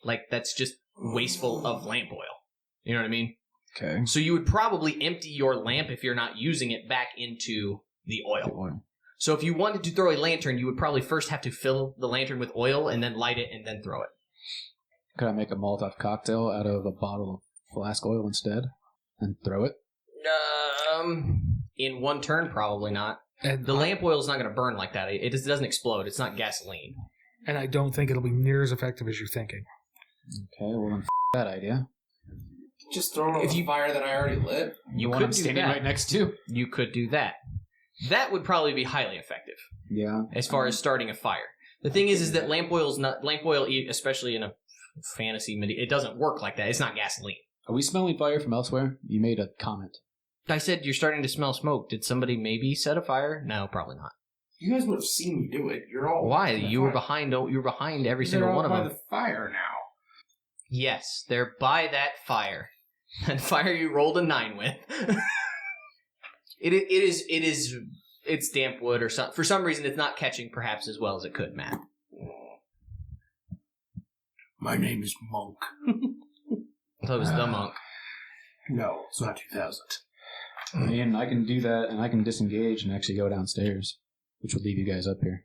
Like, that's just wasteful of lamp oil. You know what I mean? Okay. So you would probably empty your lamp if you're not using it back into the oil. The oil. So if you wanted to throw a lantern, you would probably first have to fill the lantern with oil and then light it and then throw it. Could I make a Molotov cocktail out of a bottle of flask oil instead and throw it? In one turn, probably not. And The lamp oil is not going to burn like that. It just doesn't explode. It's not gasoline. And I don't think it'll be near as effective as you're thinking. Okay, well then that idea. just throw it on the fire that I already lit? You The one could I'm do standing that. right next to. You could do that. That would probably be highly effective Yeah. as far as starting a fire. The thing is that lamp oil, especially in a fantasy, it doesn't work like that. It's not gasoline. Are we smelling fire from elsewhere? You made a comment. I said you're starting to smell smoke. Did somebody maybe set a fire? No, probably not. You guys would have seen me do it. You're all Why? by the You were fire. behind. You were behind every They're single all one of by them. the fire now. Yes, they're by that fire. That fire you rolled a 9 with. It's damp wood or something. For some reason, it's not catching perhaps as well as it could, Matt. My name is Monk. So it was the monk. No, it's not 2000. I mean, I can do that, and I can disengage and actually go downstairs, which would leave you guys up here.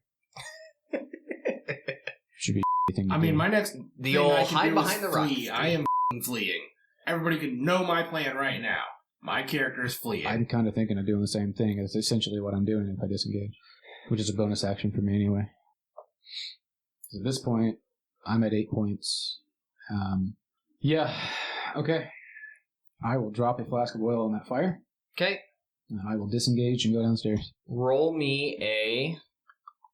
Should be a thing to I mean, do. my next The thing old I can hide do behind is the rock. flee. I am fleeing. Everybody can know my plan right now. My character is fleeing. I'm kind of thinking of doing the same thing. It's essentially what I'm doing if I disengage, which is a bonus action for me anyway. At this point, I'm at 8 points. Yeah, okay. I will drop a flask of oil in that fire, Okay, and I will disengage and go downstairs. roll me a...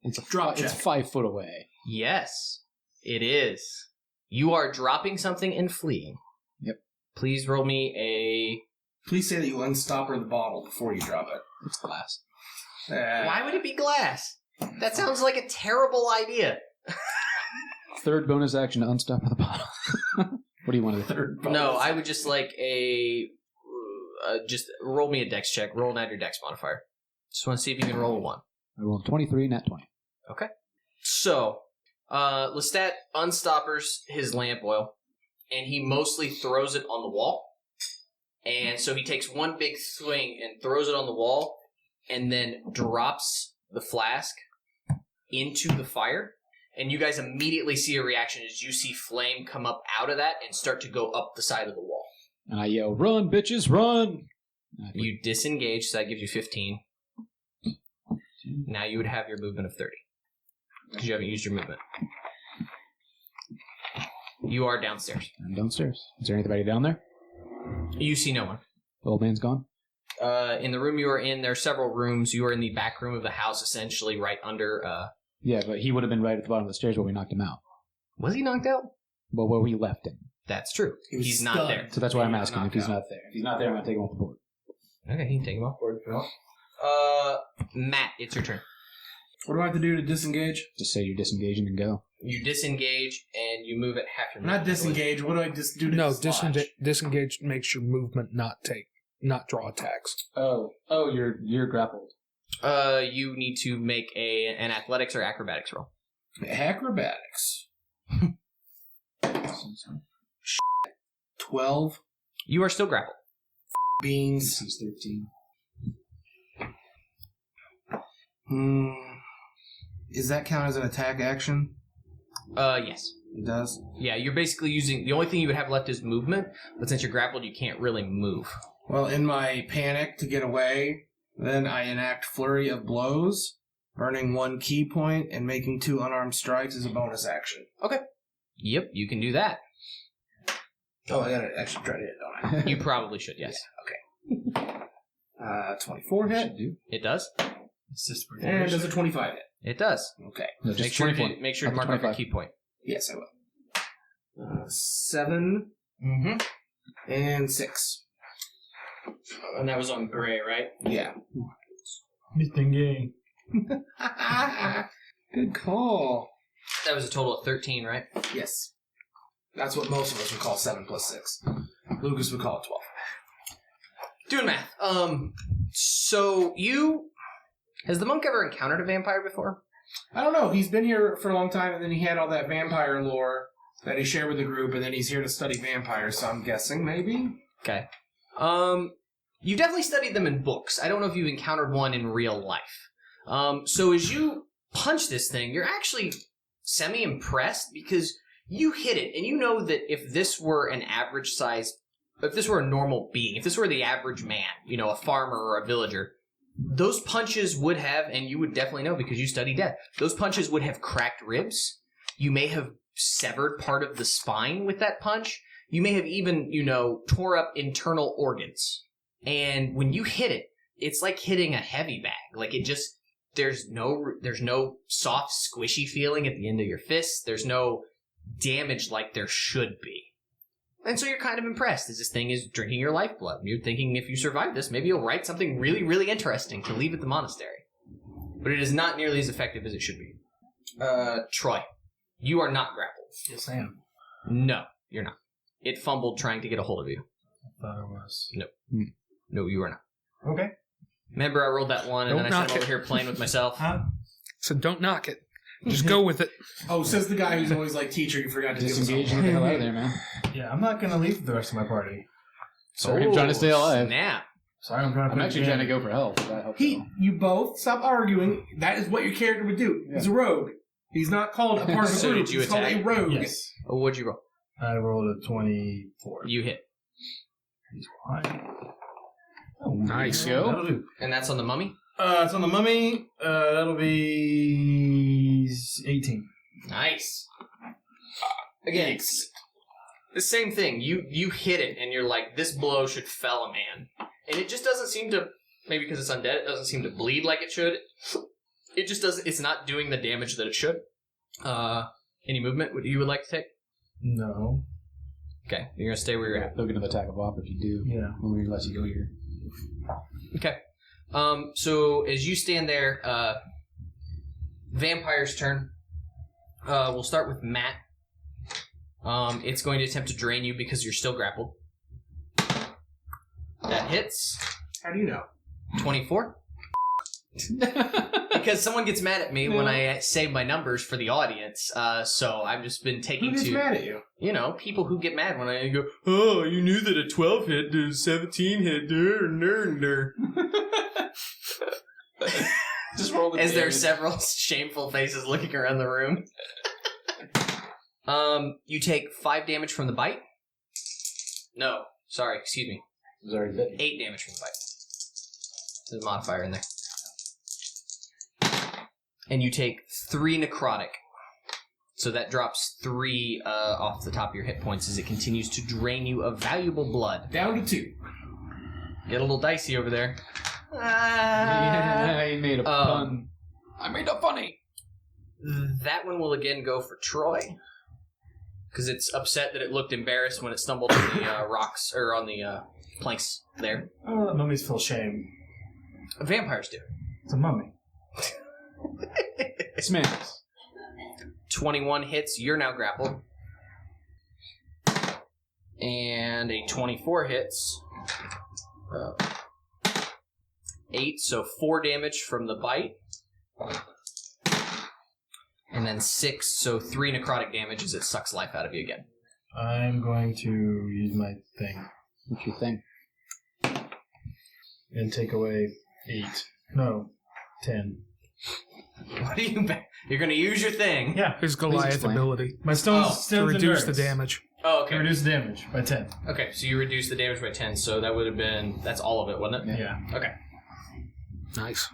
It's Drop It's check. 5 foot away. Yes, it is. You are dropping something and fleeing. Yep. Please roll me a Please say that you unstopper the bottle before you drop it. It's glass. Why would it be glass? That sounds like a terrible idea. Third bonus action to unstopper the bottle. What do you want to do? Third No, I would just like just roll me a dex check. Roll and add your dex modifier. Just want to see if you can roll a 1. I rolled 23, nat 20. Okay. So, Lestat unstoppers his lamp oil, and he mostly throws it on the wall. And so he takes one big swing and throws it on the wall, and then drops the flask into the fire. And you guys immediately see a reaction as you see flame come up out of that and start to go up the side of the wall. And I yell, "Run, bitches, run!" You disengage, so that gives you 15. Now you would have your movement of 30. Because you haven't used your movement. You are downstairs. I'm downstairs. Is there anybody down there? You see no one. The old man's gone? In the room you are in, there are several rooms. You are in the back room of the house, essentially right under... Yeah, but he would have been right at the bottom of the stairs where we knocked him out. Was he knocked out? Well, where we left him. That's true. He's not stunned. there. So that's why I'm asking if he's out. not there. If he's not there, I'm going to take him off the board. Okay, you can take him off board. Matt, it's your turn. What do I have to do to disengage? Just say you're disengaging and go. You disengage and you move at half your I'm not movement. disengage. What do I just do to No, dislodge? disengage makes your movement not draw attacks. Oh, you're grappled. You need to make an athletics or acrobatics roll. Acrobatics. 12 You are still grappled. beans. He's 13. Does that count as an attack action? Yes. It does. Yeah, you're basically using... The only thing you would have left is movement, but since you're grappled, you can't really move. Well, in my panic to get away, then I enact Flurry of Blows, burning 1 key point and making 2 unarmed strikes as a bonus action. Yep, you can do that. Oh, I gotta actually try to hit, don't I? You probably should, yes. 24 hit. It does? It's just And does a 25 hit? It does. Okay. No, Make just sure, 24. make sure to Up to mark off your 25. key point. Yes, I will. 7 Mm-hmm. and 6. And that was on gray, right? Yeah. Mr. Gay. Good call. That was a total of 13, right? Yes. That's what most of us would call 7 plus 6. Lucas would call it 12. Doing math. So you... Has the monk ever encountered a vampire before? I don't know. He's been here for a long time, and then he had all that vampire lore that he shared with the group, and then he's here to study vampires, so I'm guessing maybe? Okay. You definitely studied them in books. I don't know if you've encountered one in real life. So as you punch this thing, you're actually semi-impressed because you hit it, and you know that if this were an average size, if this were a normal being, if this were the average man, you know, a farmer or a villager, those punches would have, and you would definitely know because you study death, those punches would have cracked ribs. You may have severed part of the spine with that punch. You may have even, you know, tore up internal organs. And when you hit it, it's like hitting a heavy bag. Like it just, there's no soft, squishy feeling at the end of your fist. There's no damage like there should be. And so you're kind of impressed as this thing is drinking your lifeblood. You're thinking if you survive this, maybe you'll write something really, really interesting to leave at the monastery. But it is not nearly as effective as it should be. Troy, you are not grappled. Yes, I am. No, you're not. It fumbled trying to get a hold of you. I thought I was. No, you are not. Okay. Remember I rolled that one and Don't then I knock sat over it. here playing with myself? Huh? So don't knock it. Just go with it. Oh, says the guy who's always like, teacher, you forgot to Disengage do and get the hell out of there, man. Yeah, I'm not gonna leave the rest of my party. Sorry, I'm trying to stay alive. Snap. Sorry, I'm trying to. I'm actually trying to go for help. If that helps at all. You both stop arguing. That is what your character would do. He's a rogue. He's not called a part of a So group. did you He's called attack? a rogue. Yes. Oh, what'd you roll? I rolled a 24. You hit. He's fine. Nice. Go. That'll do. And that's on the mummy? It's on the mummy. That'll be 18. Nice. Again, it's the same thing. You hit it, and you're like, this blow should fell a man. And it just doesn't seem to, maybe because it's undead, it doesn't seem to bleed like it should. It just doesn't, it's not doing the damage that it should. Any movement you would like to take? No. Okay, you're gonna stay where you're at. They'll get another attack of op if you do. Yeah. When we let you go here. Okay. So as you stand there, Vampire's turn. We'll start with Matt. It's going to attempt to drain you because you're still grappled. That hits. How do you know? 24. Because someone gets mad at me when I say my numbers for the audience, so I've just been taking Who gets mad at you? You know, people who get mad when I go, oh, you knew that a 12 hit, a 17 hit, Just roll the As there are damage. several shameful faces looking around the room. You take 5 damage from the bite. No, sorry, excuse me. It was already bitten. 8 damage from the bite. There's a modifier in there. And you take 3 necrotic. So that drops 3 off the top of your hit points as it continues to drain you of valuable blood. Down to 2. Get a little dicey over there. Yeah, he made a pun. I made a funny. That one will again go for Troy. Because it's upset that it looked embarrassed when it stumbled on the rocks, or on the planks there. Oh, let mummies feel shame. Vampires do. It's a mummy. Smash. 21 hits, you're now grappled. And a 24 hits. 8, so 4 damage from the bite. And then 6, so 3 necrotic damage as it sucks life out of you again. I'm going to use my thing What's your thing? and take away 8. No, 10. What are you... You're going to use your thing. Yeah. His Goliath explain. ability My stones Oh, to stones reduce the endurance. damage. Oh, To okay. reduce the damage by 10. Okay, so you reduce the damage by 10, so that would have been... That's all of it, wasn't it? Yeah. Okay. Nice.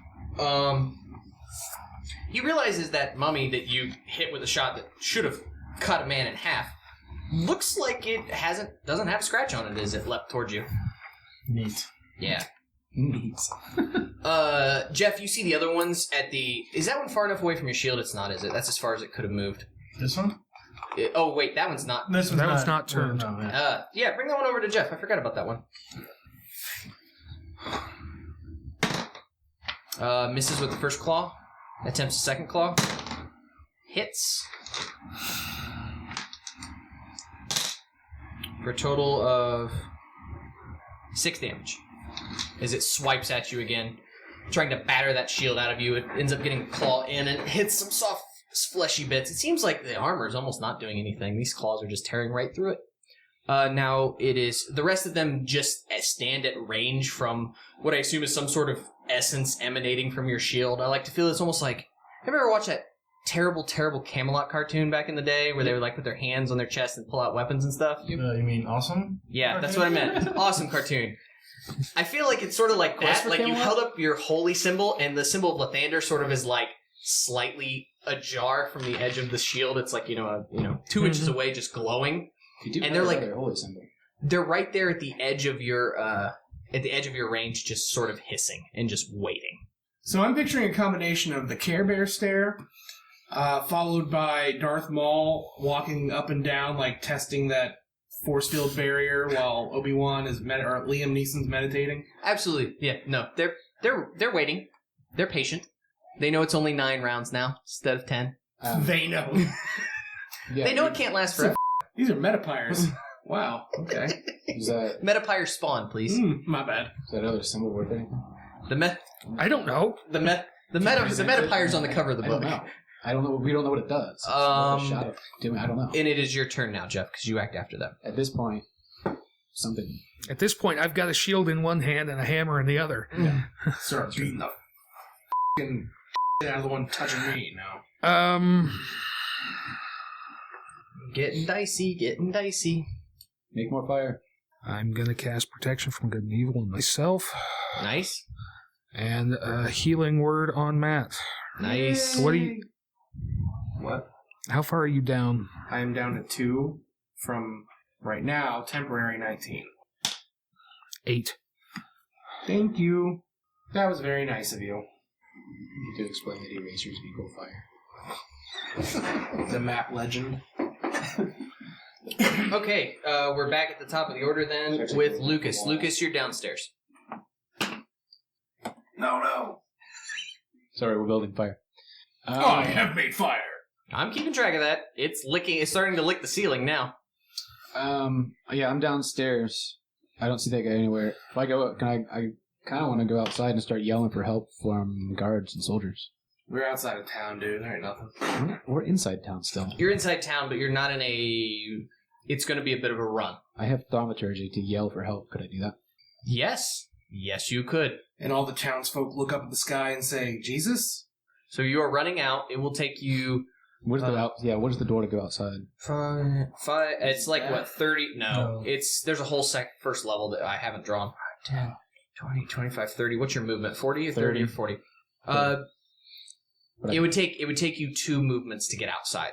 You realize is that mummy that you hit with a shot that should have cut a man in half looks like it doesn't have a scratch on it as it leapt towards you. Neat. Yeah. Neat. Jeff, you see the other ones at the... Is that one far enough away from your shield? It's not, is it? That's as far as it could have moved. This one? Oh, wait, that one's not... This one's That one's not turned. No, yeah. Yeah, bring that one over to Jeff. I forgot about that one. Misses with the first claw. Attempts the second claw. Hits. For a total of 6 damage. As it swipes at you again, trying to batter that shield out of you. It ends up getting a claw in and hits some soft, fleshy bits. It seems like the armor is almost not doing anything. These claws are just tearing right through it. Now it is... The rest of them just stand at range from what I assume is some sort of essence emanating from your shield. I like to feel it's almost like... Have you ever watched that terrible, terrible Camelot cartoon back in the day where they would like put their hands on their chest and pull out weapons and stuff? You mean awesome? Yeah, that's what I meant. Awesome cartoon. I feel like it's sort of like Quest that. for Like you Camelot? held up your holy symbol, and the symbol of Lathander sort of is like slightly ajar from the edge of the shield. It's like 2 inches away, just glowing. You do And have they're like- another holy symbol. They're right there at the edge of your range, just sort of hissing and just waiting. So I'm picturing a combination of the Care Bear stare, followed by Darth Maul walking up and down, like testing that force field barrier while Obi-Wan or Liam Neeson's meditating. Absolutely, yeah. No, they're waiting. They're patient. They know it's only 9 rounds now instead of 10. They know. Yeah, They know it can't last forever. These are metapires. Wow. Okay. Is that Metapire spawn, please. My bad. other symbol worth anything? I don't know. The metapire's on the cover of the I book. don't know. I don't know. We don't know what it does. It's worth a shot of doing. I don't know. And it is your turn now, Jeff, because you act after them. At this point, something. At this point, I've got a shield in one hand and a hammer in the other. Start beating the f***ing out of the one touching me now. Getting dicey. Make more fire. I'm going to cast Protection from Good and Evil on myself. Nice. And a healing word on Matt. Nice. What do you... What? How far are you down? I am down to 2 from, right now, temporary 19. 8. Thank you. That was very nice of you. You do explain that erasers equal fire. The map legend. Okay, we're back at the top of the order then with Lucas. Lucas, you're downstairs. No. Sorry, we're building fire. I have made fire. I'm keeping track of that. It's starting to lick the ceiling now. Yeah, I'm downstairs. I don't see that guy anywhere. If I go up, I kind of want to go outside and start yelling for help from guards and soldiers. We're outside of town, dude. There ain't nothing. We're inside town still. You're inside town, but you're not in a... It's going to be a bit of a run. I have thaumaturgy to yell for help. Could I do that? Yes. Yes, you could. And all the townsfolk look up at the sky and say, Jesus? So you are running out. It will take you... Where's the door to go outside? Five. It's like, what, 30? No. There's a whole first level that I haven't drawn. 10, 20, 25, 30. What's your movement? 40 or 30 or 40? It would take you 2 movements to get outside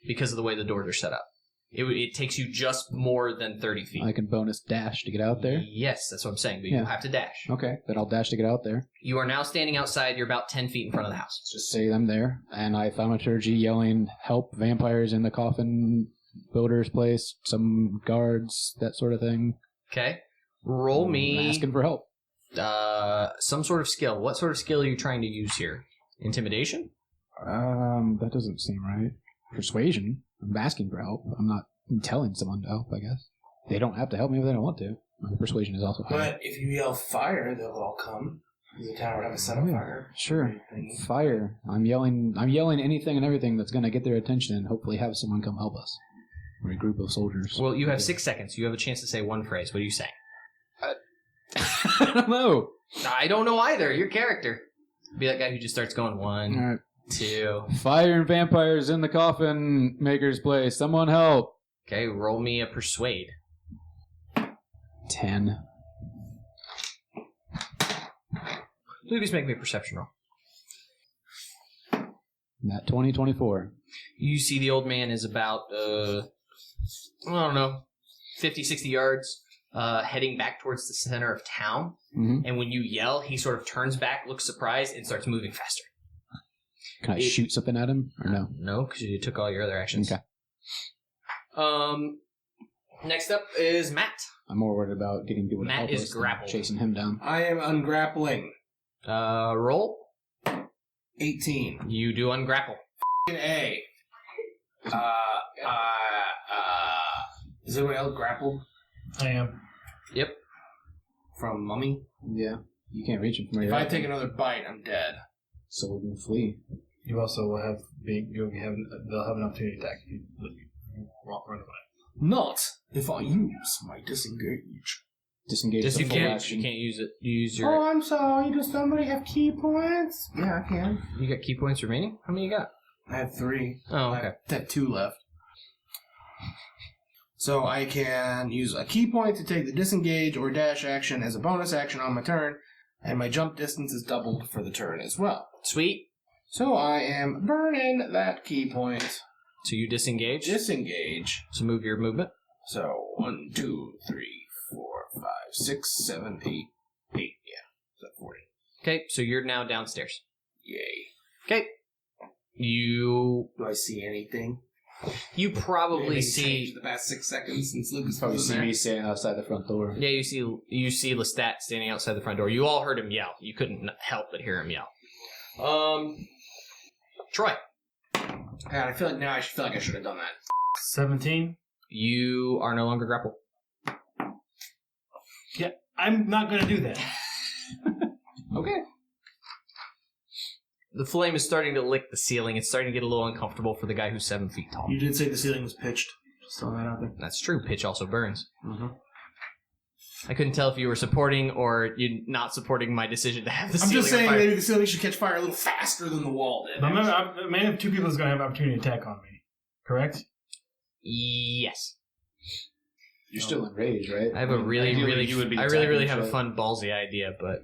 because of the way the doors are set up. It takes you just more than 30 feet. I can bonus dash to get out there? Yes, that's what I'm saying, but you'll have to dash. Okay, then I'll dash to get out there. You are now standing outside. You're about 10 feet in front of the house. Just say I'm there, and I thaumaturgy yelling, help, vampires in the coffin builder's place, some guards, that sort of thing. Okay. Roll me... Asking for help. Some sort of skill. What sort of skill are you trying to use here? Intimidation? That doesn't seem right. Persuasion. I'm asking for help. I'm not telling someone to help, I guess. They don't have to help me if they don't want to. My persuasion is also high. But if you yell fire, they'll all come. The town would have a set of fire. Sure. Fire. I'm yelling anything and everything that's going to get their attention and hopefully have someone come help us. Or a group of soldiers. Well, you have 6 seconds. You have a chance to say one phrase. What are you saying? I don't know. I don't know either. Your character. Be that guy who just starts going 1, All right. 2. Fire and vampires in the coffin maker's place. Someone help. Okay, roll me a persuade. 10. Lucas, make me a perception roll. That 20, 24. You see the old man is about, I don't know, 50, 60 yards, heading back towards the center of town. Mm-hmm. And when you yell, he sort of turns back, looks surprised, and starts moving faster. Can I shoot something at him or no? No, because you took all your other actions. Okay. Next up is Matt. I'm more worried about getting people to Matt help is us than grappled. chasing him down. I am ungrappling. Roll. 18. You do ungrapple. A. Is anyone else grappled I am. Yep. from Mummy? Yeah. You can't reach him from where If you're I at. take another bite, I'm dead. So we can flee. You also will have they'll have an opportunity to attack if you run away. Not if I use my disengage. Disengage You the full can't action. use it. You use your... Oh, I'm sorry. Does somebody have key points? Yeah, I can. You got key points remaining? How many you got? I have 3. Oh, okay. I have 2 left. So I can use a key point to take the disengage or dash action as a bonus action on my turn, and my jump distance is doubled for the turn as well. Sweet. So I am burning that key point. So you disengage. Disengage. So move your movement. So 1, 2, 3, 4, 5, 6, 7, 8, 8. Yeah. Is that 40? Okay, so you're now downstairs. Yay. Okay. You Do I see anything? probably Anything see... changed the past 6 seconds since Lucas Probably was see there? me standing outside the front door. Yeah, you see Lestat standing outside the front door. You all heard him yell. You couldn't help but hear him yell. Troy, God, I feel like now I feel like I should have done that. 17. you are no longer grappled. Yeah, I'm not going to do that. Okay. The flame is starting to lick the ceiling. It's starting to get a little uncomfortable for the guy who's 7 feet tall. You did say the ceiling was pitched. Just throwing that out there. That's true. Pitch also burns. Mm-hmm. I couldn't tell if you were supporting or you not supporting my decision to have the I'm ceiling just saying on fire. maybe the ceiling should catch fire a little faster than the wall did. But remember, a man of 2 people is going to have an opportunity to attack on me. Correct? Yes. You're still in rage, right? I have a really, Ideally, really, you would be I really, really attacking have a shit. fun ballsy idea, but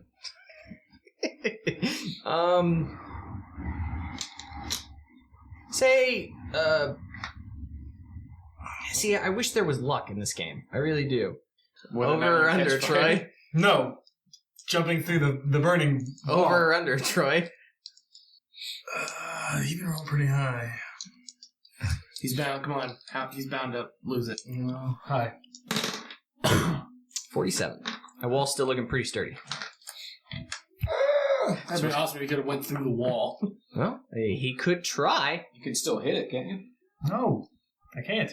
see, I wish there was luck in this game. I really do. Whether or not Over or you under, catch fire. Troy? No. Jumping through the burning wall. Over or under, Troy? You can roll pretty high. He's bound. Come on. He's bound to lose it. No. Hi. 47. The wall's still looking pretty sturdy. That'd been awesome if he could have went through the wall. Well, he could try. You can still hit it, can't you? No, I can't.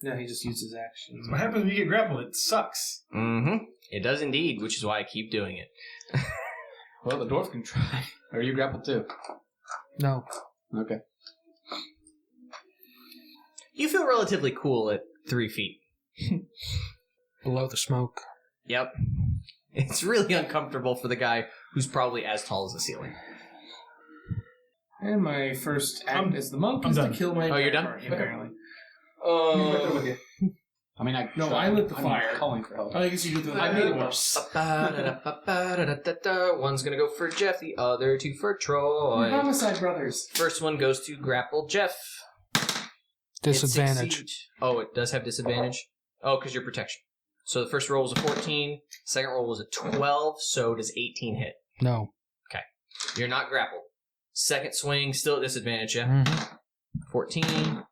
No, he just used his actions. What happens when you get grappled? It sucks. Mm-hmm. It does indeed, which is why I keep doing it. Well, the dwarf can try. Are you grappled too? No. Okay. You feel relatively cool at 3 feet. Below the smoke. Yep. It's really uncomfortable for the guy who's probably as tall as the ceiling. And my first act as the monk I'm is to done. kill my Oh, you're done? party, apparently. I mean, No, I lit the I'm fire. calling for help. I guess you did the I made it worse. One's gonna go for Jeff, the other 2 for Troy. Homicide brothers. First one goes to grapple Jeff. It Disadvantage. succeeds. Oh, it does have disadvantage? Oh, because your protection. So the first roll was a 14, second roll was a 12, so does 18 hit? No. You're not grappled. Second swing, still at disadvantage, yeah? Mhm. 14,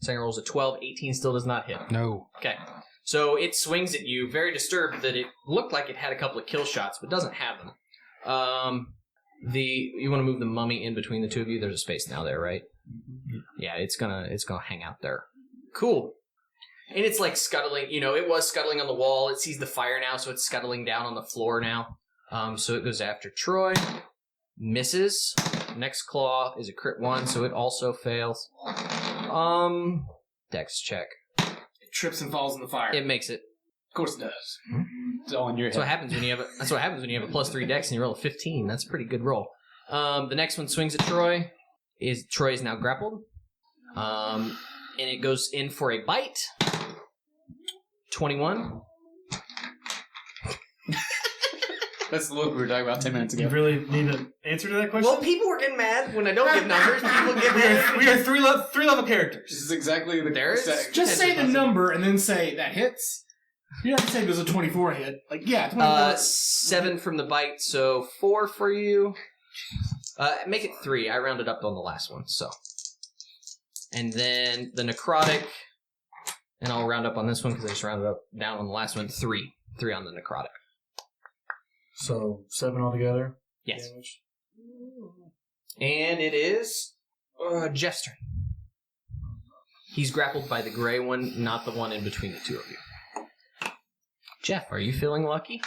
second roll is a 12, 18 still does not hit. No. Okay. So it swings at you, very disturbed that it looked like it had a couple of kill shots, but doesn't have them. You want to move the mummy in between the two of you? There's a space now there, right? Yeah, it's gonna hang out there. Cool. And it's like scuttling, it was scuttling on the wall. It sees the fire now, so it's scuttling down on the floor now. So it goes after Troy. Misses. Next claw is a crit 1, so it also fails. Dex check. It trips and falls in the fire. It makes it. Of course it does. It's all in your That's head. what happens when you have a +3 dex and you roll a 15. That's a pretty good roll. The next one swings at Troy. Troy is now grappled. And it goes in for a bite. 21. That's the look we were talking about 10 minutes Do you ago. really need an answer to that question? Well, people were getting mad when I don't give numbers. People get mad. we are three level characters. This is exactly the There is- exact- Just say the number and then say that hits. You don't have to say there's a 24 hit. Like, yeah, 24. 7 from the bite, so 4 for you. Make it 3. I rounded up on the last one, so. And then the necrotic, and I'll round up on this one because I just rounded up down on the last one. 3. 3 on the necrotic. So 7 altogether. Yes. Damage. And it is Jeff's turn. He's grappled by the gray one, not the one in between the two of you. Jeff, are you feeling lucky?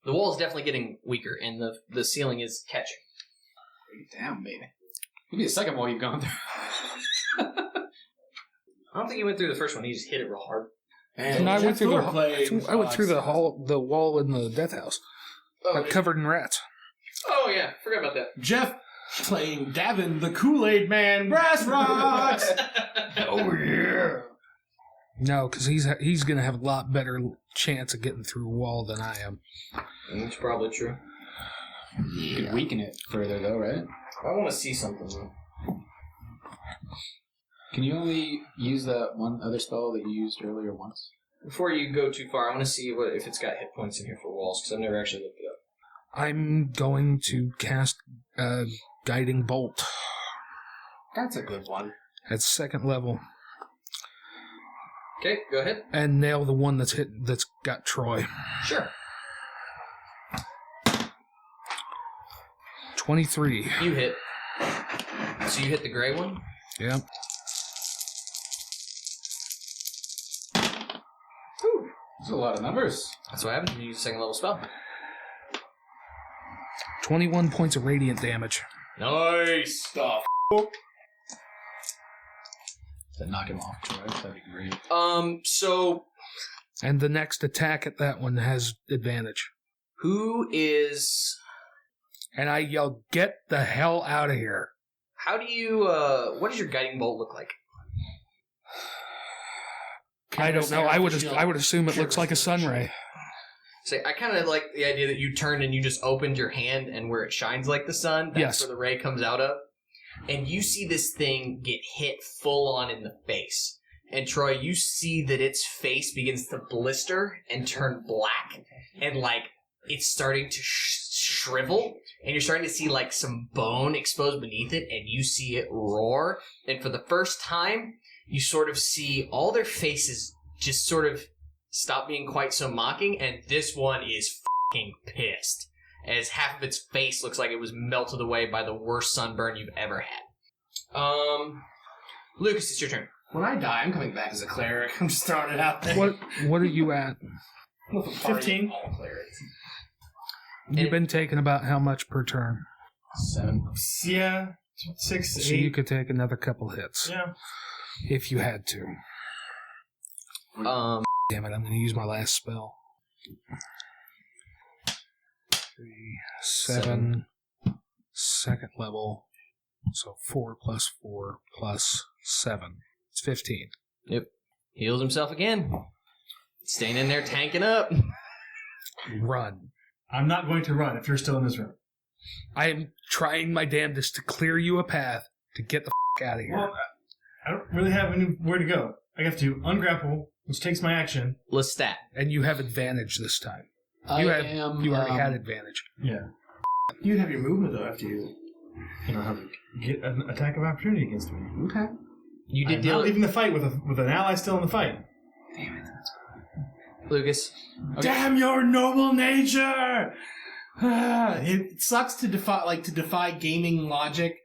The wall is definitely getting weaker, and the ceiling is catching. Damn, baby. Maybe the second wall you've gone through. I don't think he went through the first one. He just hit it real hard. And I went through Thor played I went through the wall in the death house. Covered in rats. Oh, yeah. Forgot about that. Jeff playing Davun, the Kool-Aid Man, Brassrocks. Oh yeah. No, because he's going to have a lot better chance of getting through a wall than I am. That's probably true. You could weaken it further, though, right? I want to see something, though. Can you only use that one other spell that you used earlier once? Before you go too far, I want to see if it's got hit points in here for walls, because I've never actually looked it up. I'm going to cast Guiding Bolt That's a good one. at 2nd level Okay, go ahead. and nail the one that's got Troy. Sure. 23. You hit. So you hit the gray one? Yep. That's a lot of numbers. That's what happens when you use a second level spell. 21 points of radiant damage. Nice. Stuff. To knock him off, Troy. That'd be great. So And the next attack at that one has advantage. who is... And I yell, "Get the hell out of here." How do you, what does your guiding bolt look like? I don't know. I would assume it looks like a sun ray. Say, I kind of like the idea that you turned and you just opened your hand, and where it shines like the sun, that's Yes. where the ray comes out of. And you see this thing get hit full on in the face. And Troy, you see that its face begins to blister and turn black, and like it's starting to shrivel, and you're starting to see like some bone exposed beneath it, and you see it roar. And for the first time, you sort of see all their faces just sort of stop being quite so mocking, and this one is fucking pissed, as half of its face looks like it was melted away by the worst sunburn you've ever had. Lucas, it's your turn. When I die, I'm coming back as a cleric. I'm just throwing it out there. What are you at? 15. You've been taking about how much per turn? 7. Yeah, 6, 8. So you could take another couple hits. Yeah. If you had to. Damn it, I'm going to use my last spell. 3, 7, second level. So 4 plus 4 plus 7. It's 15. Yep. Heals himself again. Staying in there tanking up. Run. I'm not going to run if you're still in this room. I am trying my damnedest to clear you a path to get the out of here. Well, I don't really have anywhere to go. I have to ungrapple, which takes my action. Lestat. And you have advantage this time. You already had advantage. Yeah. You'd have your movement, though, after you... You don't have to get an attack of opportunity against me. Okay. You did I'm deal not leaving the fight with an ally still in the fight. Damn it. Lucas. Okay. Damn your noble nature! It sucks to defy gaming logic,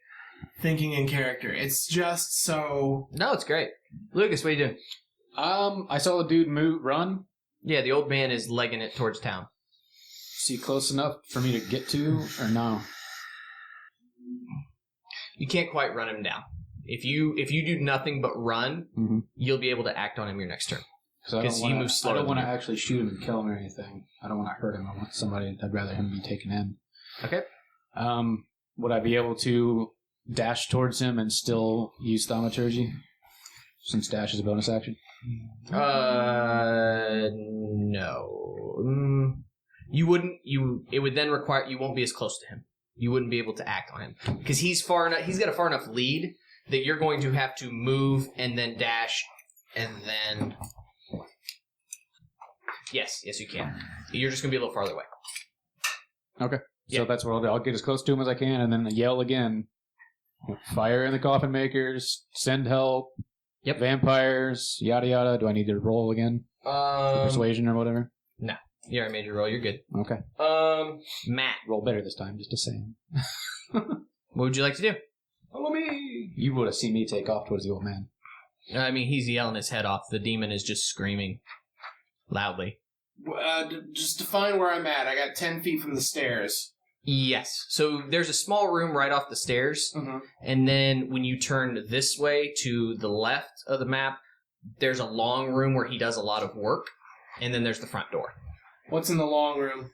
thinking in character. It's just so... No, it's great. Lucas, what are you doing? I saw the dude run. Yeah, the old man is legging it towards town. Is he close enough for me to get to, or no? You can't quite run him down. If you do nothing but run, you'll be able to act on him your next turn. Because he moves slower I don't than want to you. actually shoot him and kill him or anything. I don't want to hurt him. I want somebody. I'd rather him be taken in. Okay. Would I be able to dash towards him and still use thaumaturgy? Since dash is a bonus action. No. You wouldn't. It would then require you won't be as close to him. You wouldn't be able to act on him because he's far enough. He's got a far enough lead that you're going to have to move and then dash, and then. Yes, you can. You're just gonna be a little farther away. Okay. Yeah. So that's what I'll do. I'll get as close to him as I can and then yell again. Fire in the coffin makers. Send help. Yep. Vampires. Yada yada. Do I need to roll again? Persuasion or whatever? No. You already made your roll. You're good. Okay. Matt. Roll better this time, just to say. What would you like to do? Follow me! You would have seen me take off towards the old man. I mean, he's yelling his head off. The demon is just screaming loudly. Just define where I'm at. I got 10 feet from the stairs. Yes. So there's a small room right off the stairs, and then when you turn this way to the left of the map, there's a long room where he does a lot of work, and then there's the front door. What's in the long room?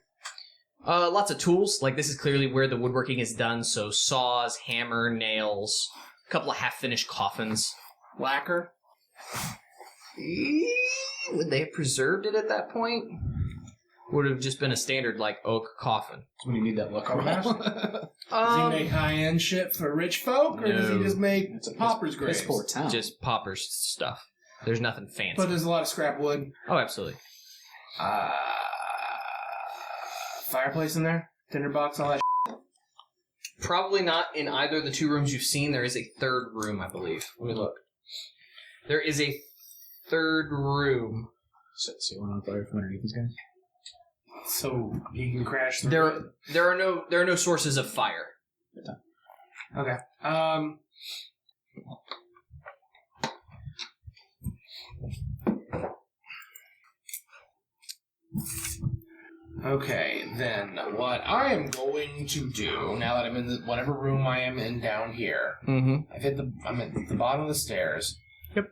Lots of tools. Like, this is clearly where the woodworking is done, so saws, hammer, nails, a couple of half-finished coffins. Lacquer? Would they have preserved it at that point? Would have just been a standard, like, oak coffin. That's when you need that luck. Does he make high-end shit for rich folk, or does he No. just make It's a pauper's graves? piss poor town. Just paupers stuff. There's nothing fancy. But there's a lot of scrap wood. Oh, absolutely. Fireplace in there? Tinderbox, all that Probably not in either of the two rooms you've seen. There is a third room, I believe. Let me look. There is a third room. Set the ceiling on fire from underneath these guys. so he can crash through. There are no sources of fire. Okay. Okay, then what I am going to do now that I'm in whatever room I am in down here, Mm-hmm. I'm at the bottom of the stairs. Yep.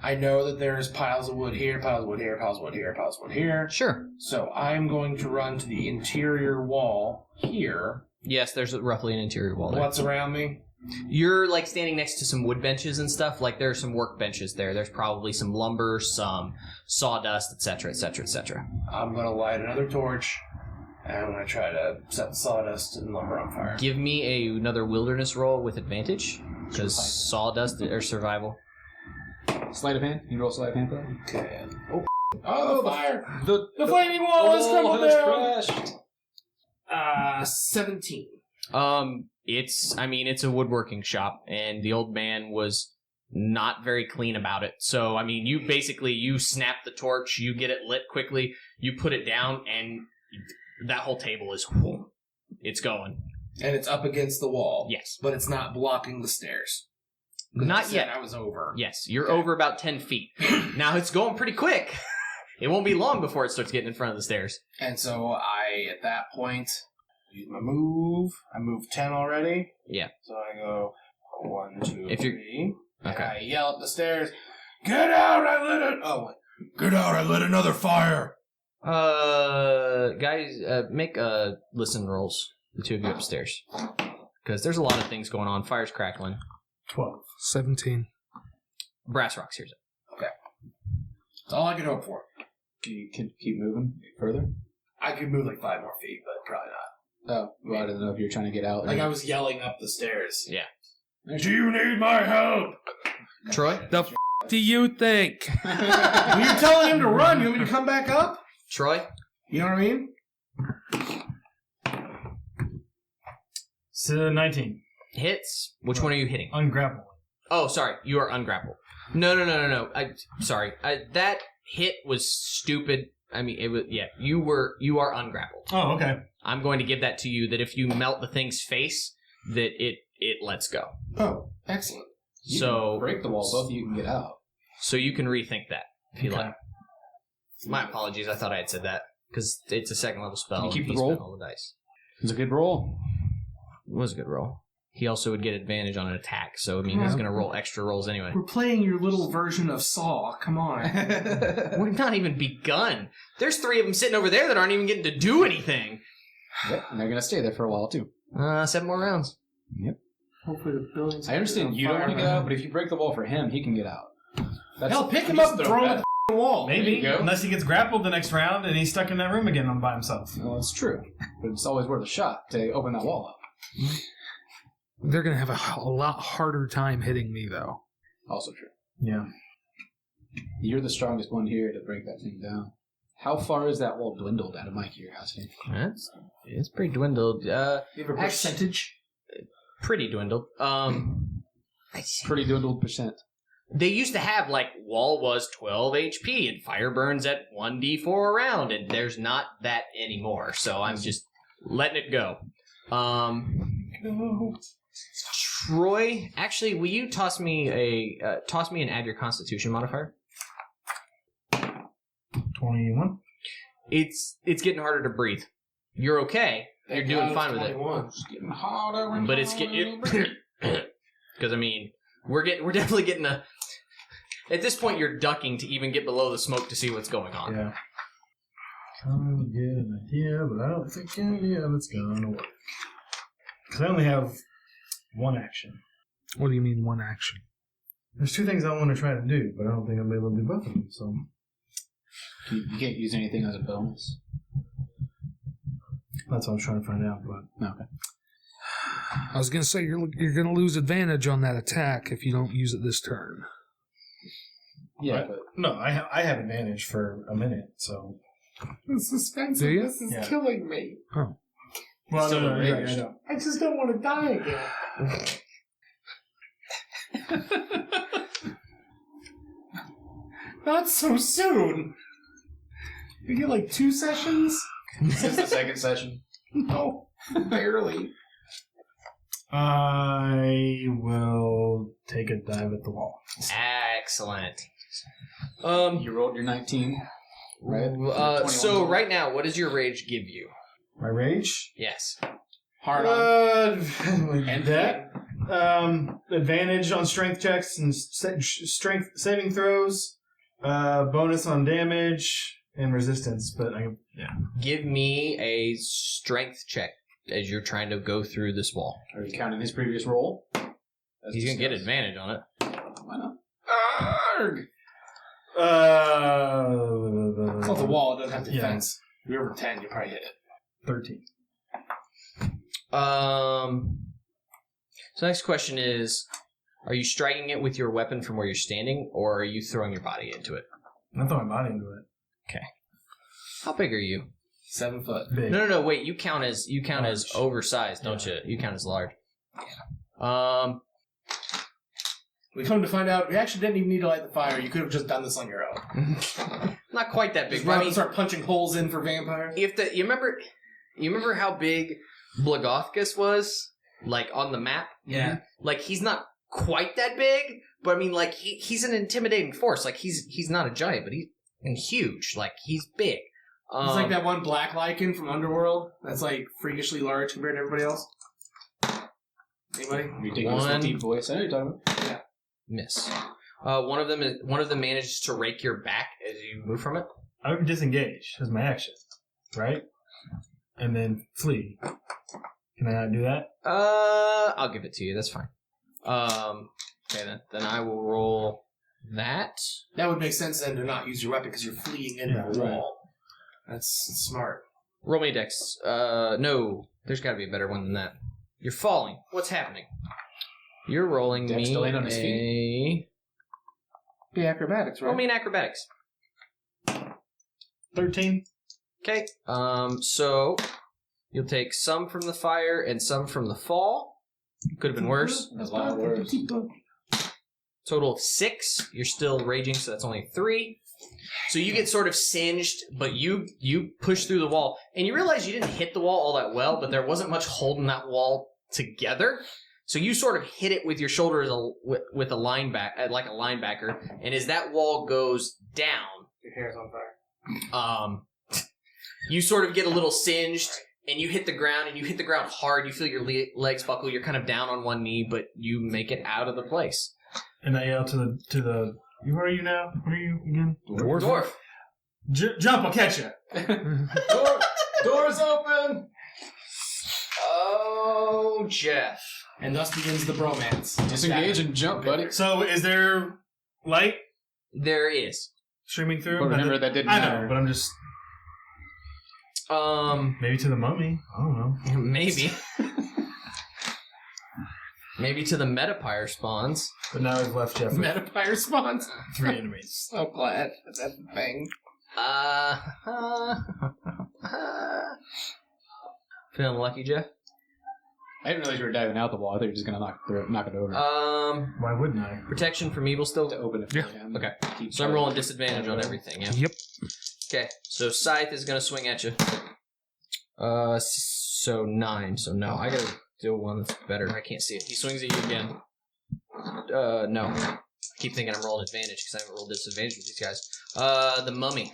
I know that there's piles of wood here, piles of wood here, piles of wood here, piles of wood here. Sure. So I'm going to run to the interior wall here. Yes, there's roughly an interior wall there. What's around me? You're like standing next to some wood benches and stuff. Like there are some work benches there. There's probably some lumber, some sawdust, etc., etc., etc. I'm going to light another torch, and I'm going to try to set sawdust and lumber on fire. Give me another wilderness roll with advantage, because sawdust or survival. Sleight of hand? You roll sleight of hand for that? Okay. Oh, the fire! The flaming wall has crumbled has down! crashed! 17. It's a woodworking shop, and the old man was not very clean about it. So, I mean, you snap the torch, you get it lit quickly, you put it down, and that whole table is, it's going. And it's up against the wall. Yes. But it's not blocking the stairs. Not yet. I was over. Yes, you're over about 10 feet. Now, it's going pretty quick. It won't be long before it starts getting in front of the stairs. And so at that point, use my move. I moved 10 already. Yeah. So I go 1, 2, If you're- 3. Okay. And I yell up the stairs, "Get out! I lit it!" Oh, wait. "Get out! I lit another fire!" Guys, make listen rolls. The two of you upstairs. Because there's a lot of things going on. Fire's crackling. 12. 17. Brassrocks hears it. That's all I could hope for. You can keep moving further. I could move like 5 more feet, but probably not. Oh, well, I don't know if you're trying to get out. Like I was yelling up the stairs. Yeah. Do you need my help? Troy? The do you think? Well, you're telling him to run. You want me to come back up? Troy? You know what I mean? So 19. Hits. Which one are you hitting? Ungrappling. Oh, sorry. You are ungrappled. No. Sorry. That hit was stupid. I mean, it was. Yeah, you are ungrappled. Oh, okay. I'm going to give that to you. That if you melt the thing's face, that it lets go. Oh, excellent. You So can break the wall. Both of you can get out. So you can rethink that if you Okay. like. My apologies. I thought I had said that because it's a second level spell. Can you keep and he the roll? spent all the dice. It's a good roll. It was a good roll. He also would get advantage on an attack, so I mean he's going to roll extra rolls anyway. We're playing your little version of Saw. Come on. We've not even begun. There's 3 of them sitting over there that aren't even getting to do anything. Yep, and they're going to stay there for a while, too. 7 more rounds. Hopefully the building's I understand you don't want to get out, but if you break the wall for him, he can get out. Hell, pick him up and throw him at the wall. Maybe. you go. Unless he gets grappled the next round and he's stuck in that room again all by himself. Well, it's true. But it's always worth a shot to open that wall up. They're going to have a lot harder time hitting me, though. Also true. Yeah. You're the strongest one here to break that thing down. How far is that wall dwindled, out of my curiosity? It's pretty dwindled. You have a percentage? Pretty dwindled. Pretty dwindled percent. They used to have, like, wall was 12 HP and fire burns at 1d4 a round, and there's not that anymore, so I'm just letting it go. Troy, actually, will you toss me and add your Constitution modifier? 21. It's getting harder to breathe. You're okay. You're doing fine with it. It's getting harder and But it's getting because I mean we're definitely getting a. At this point, you're ducking to even get below the smoke to see what's going on. Yeah. Trying to get an idea, but I don't think any of it's gonna work. Because I only have one action. What do you mean one action? There's 2 things I want to try to do, but I don't think I'll be able to do both of them. So You can't use anything as a bonus. that's what I was trying to find out. But Okay. I was going to say you're going to lose advantage on that attack if you don't use it this turn. Yeah, Right. but no, I have advantage for a minute. So The suspense Do of you? this is Yeah. killing me. Oh. well, Still no, you're right, enraged. I know. I just don't want to die again. Not so soon. You get like 2 sessions? this is the second session. No, barely. I will take a dive at the wall. Excellent. You rolled your 19, right? So right now, what does your rage give you? My rage. Yes. Hard on. And that. Advantage on strength checks and strength saving throws. Bonus on damage and resistance. But Give me a strength check as you're trying to go through this wall. Are you counting his previous roll? He's gonna get advantage on it. Why not? Arrgh! It's not the wall, it doesn't have defense. If you're over 10, you probably hit it. 13. So next question is, are you striking it with your weapon from where you're standing, or are you throwing your body into it? I throw my body into it. How big are you? 7 foot. Big. No, wait, you count as oversized, don't you? You count as large. We come to find out we actually didn't even need to light the fire. You could have just done this on your own. Not quite that big. Just But run and start punching holes in for vampires. you remember how big Blagothkus was, like on the map? Yeah. Like he's not quite that big, but I mean, like he's an intimidating force. Like he's not a giant, but he's huge. Like he's big. It's like that one black lichen from Underworld that's like freakishly large compared to everybody else. Anybody? Ridiculous One. deep voice. I know what you're talking about. Miss. One of them manages to rake your back as you move from it. I would disengage as my action, right? And then flee. Can I not do that? I'll give it to you. That's fine. Okay, then I will roll that. That would make sense then to not use your weapon because you're fleeing into the right. wall. That's smart. Roll me a dex. No, there's got to be a better one than that. You're falling. What's happening? You're rolling Dex me to land on his a... Be acrobatics, right? Roll me an acrobatics. 13. Okay. So you'll take some from the fire and some from the fall. Could have been worse. That's a lot worse. Total of 6. You're still raging, so that's only 3. So you get sort of singed, but you push through the wall, and you realize you didn't hit the wall all that well, but there wasn't much holding that wall together. So you sort of hit it with your shoulder as with a like a linebacker, and as that wall goes down, Your hair's on fire. you sort of get a little singed, and you hit the ground, hard. You feel your legs buckle. You're kind of down on one knee, but you make it out of the place. And I yell to the. Where are you now? What are you again? Dwarf. Jump! I'll catch you. Doors open! Oh, Jeff. And thus begins the bromance. Disengage and jump, buddy. So, is there light There is. streaming through? But remember, that didn't I matter. know, but I'm just maybe to the mummy. I don't know. Maybe. Maybe to the Metapire spawns. But now I've left Jeff with Metapire spawns. 3 enemies. So glad that's a thing. Feeling lucky, Jeff? I didn't realize you were diving out the wall. I thought you were just going to knock it over. Why wouldn't I? Protection from evil still? to open it. Yeah. Okay. Keep So I'm rolling disadvantage on everything, yeah? Yep. Okay, so Scythe is going to swing at you. So 9. So no, I got to do one that's better. I can't see it. He swings at you again. No. I keep thinking I'm rolling advantage because I haven't rolled disadvantage with these guys. The Mummy.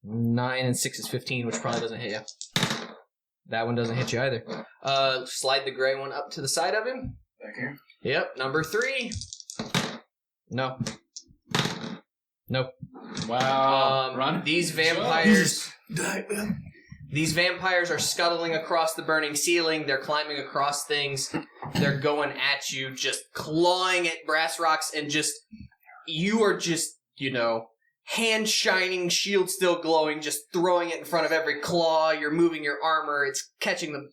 9 and 6 is 15, which probably doesn't hit you. That one doesn't hit you either. Slide the gray one up to the side of him. Back here. Yep, number 3. No. Nope. Wow. Run. These vampires are scuttling across the burning ceiling. They're climbing across things. They're going at you, just clawing at Brassrocks, and you are just, hand shining, shield still glowing, just throwing it in front of every claw. You're moving your armor. It's catching the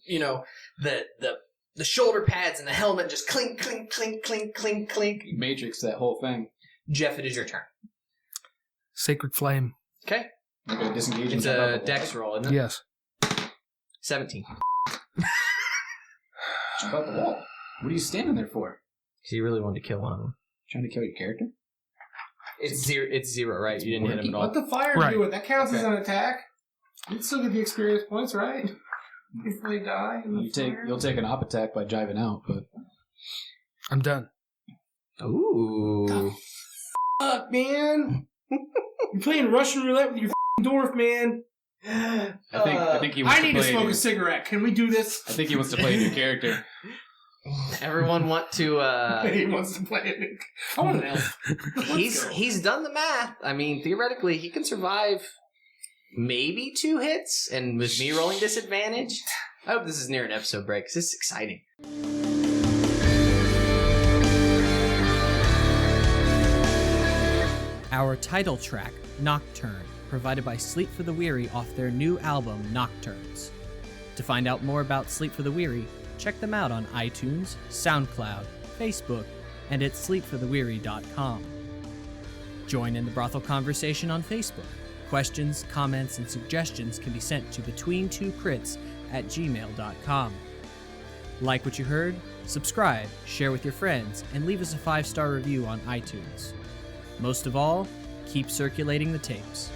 shoulder pads and the helmet, just clink, clink, clink, clink, clink, clink. Matrix that whole thing. Jeff, it is your turn. Sacred Flame. Okay. You're going to disengage and It's jump out a the wall. dex roll, isn't it? Yes. 17. Jump out the wall. What are you standing there for? So you really wanted to kill one of them. Trying to kill your character? It's 0, right? You didn't hit him at all. Let the fire Right. do it. That counts as Okay. an attack. You'd still get the experience points, right? Before they die. in the fire. You'll take an op attack by jiving out, but I'm done. Ooh. Fuck, man. You're playing Russian roulette with your dwarf, man. I think he wants I need to play smoke a cigarette. Can we do this? I think he wants to play a new character. Everyone want to He wants to play it. I want an elf. he's done the math. I mean, theoretically he can survive maybe 2 hits, and with me rolling disadvantage. I hope this is near an episode break, because this is exciting. Our title track, Nocturne, provided by Sleep for the Weary off their new album, Nocturnes. To find out more about Sleep for the Weary, check them out on iTunes, SoundCloud, Facebook, and at sleepfortheweary.com. Join in the brothel conversation on Facebook. Questions, comments, and suggestions can be sent to between2crits@gmail.com. Like what you heard? Subscribe, share with your friends, and leave us a 5-star review on iTunes. Most of all, keep circulating the tapes.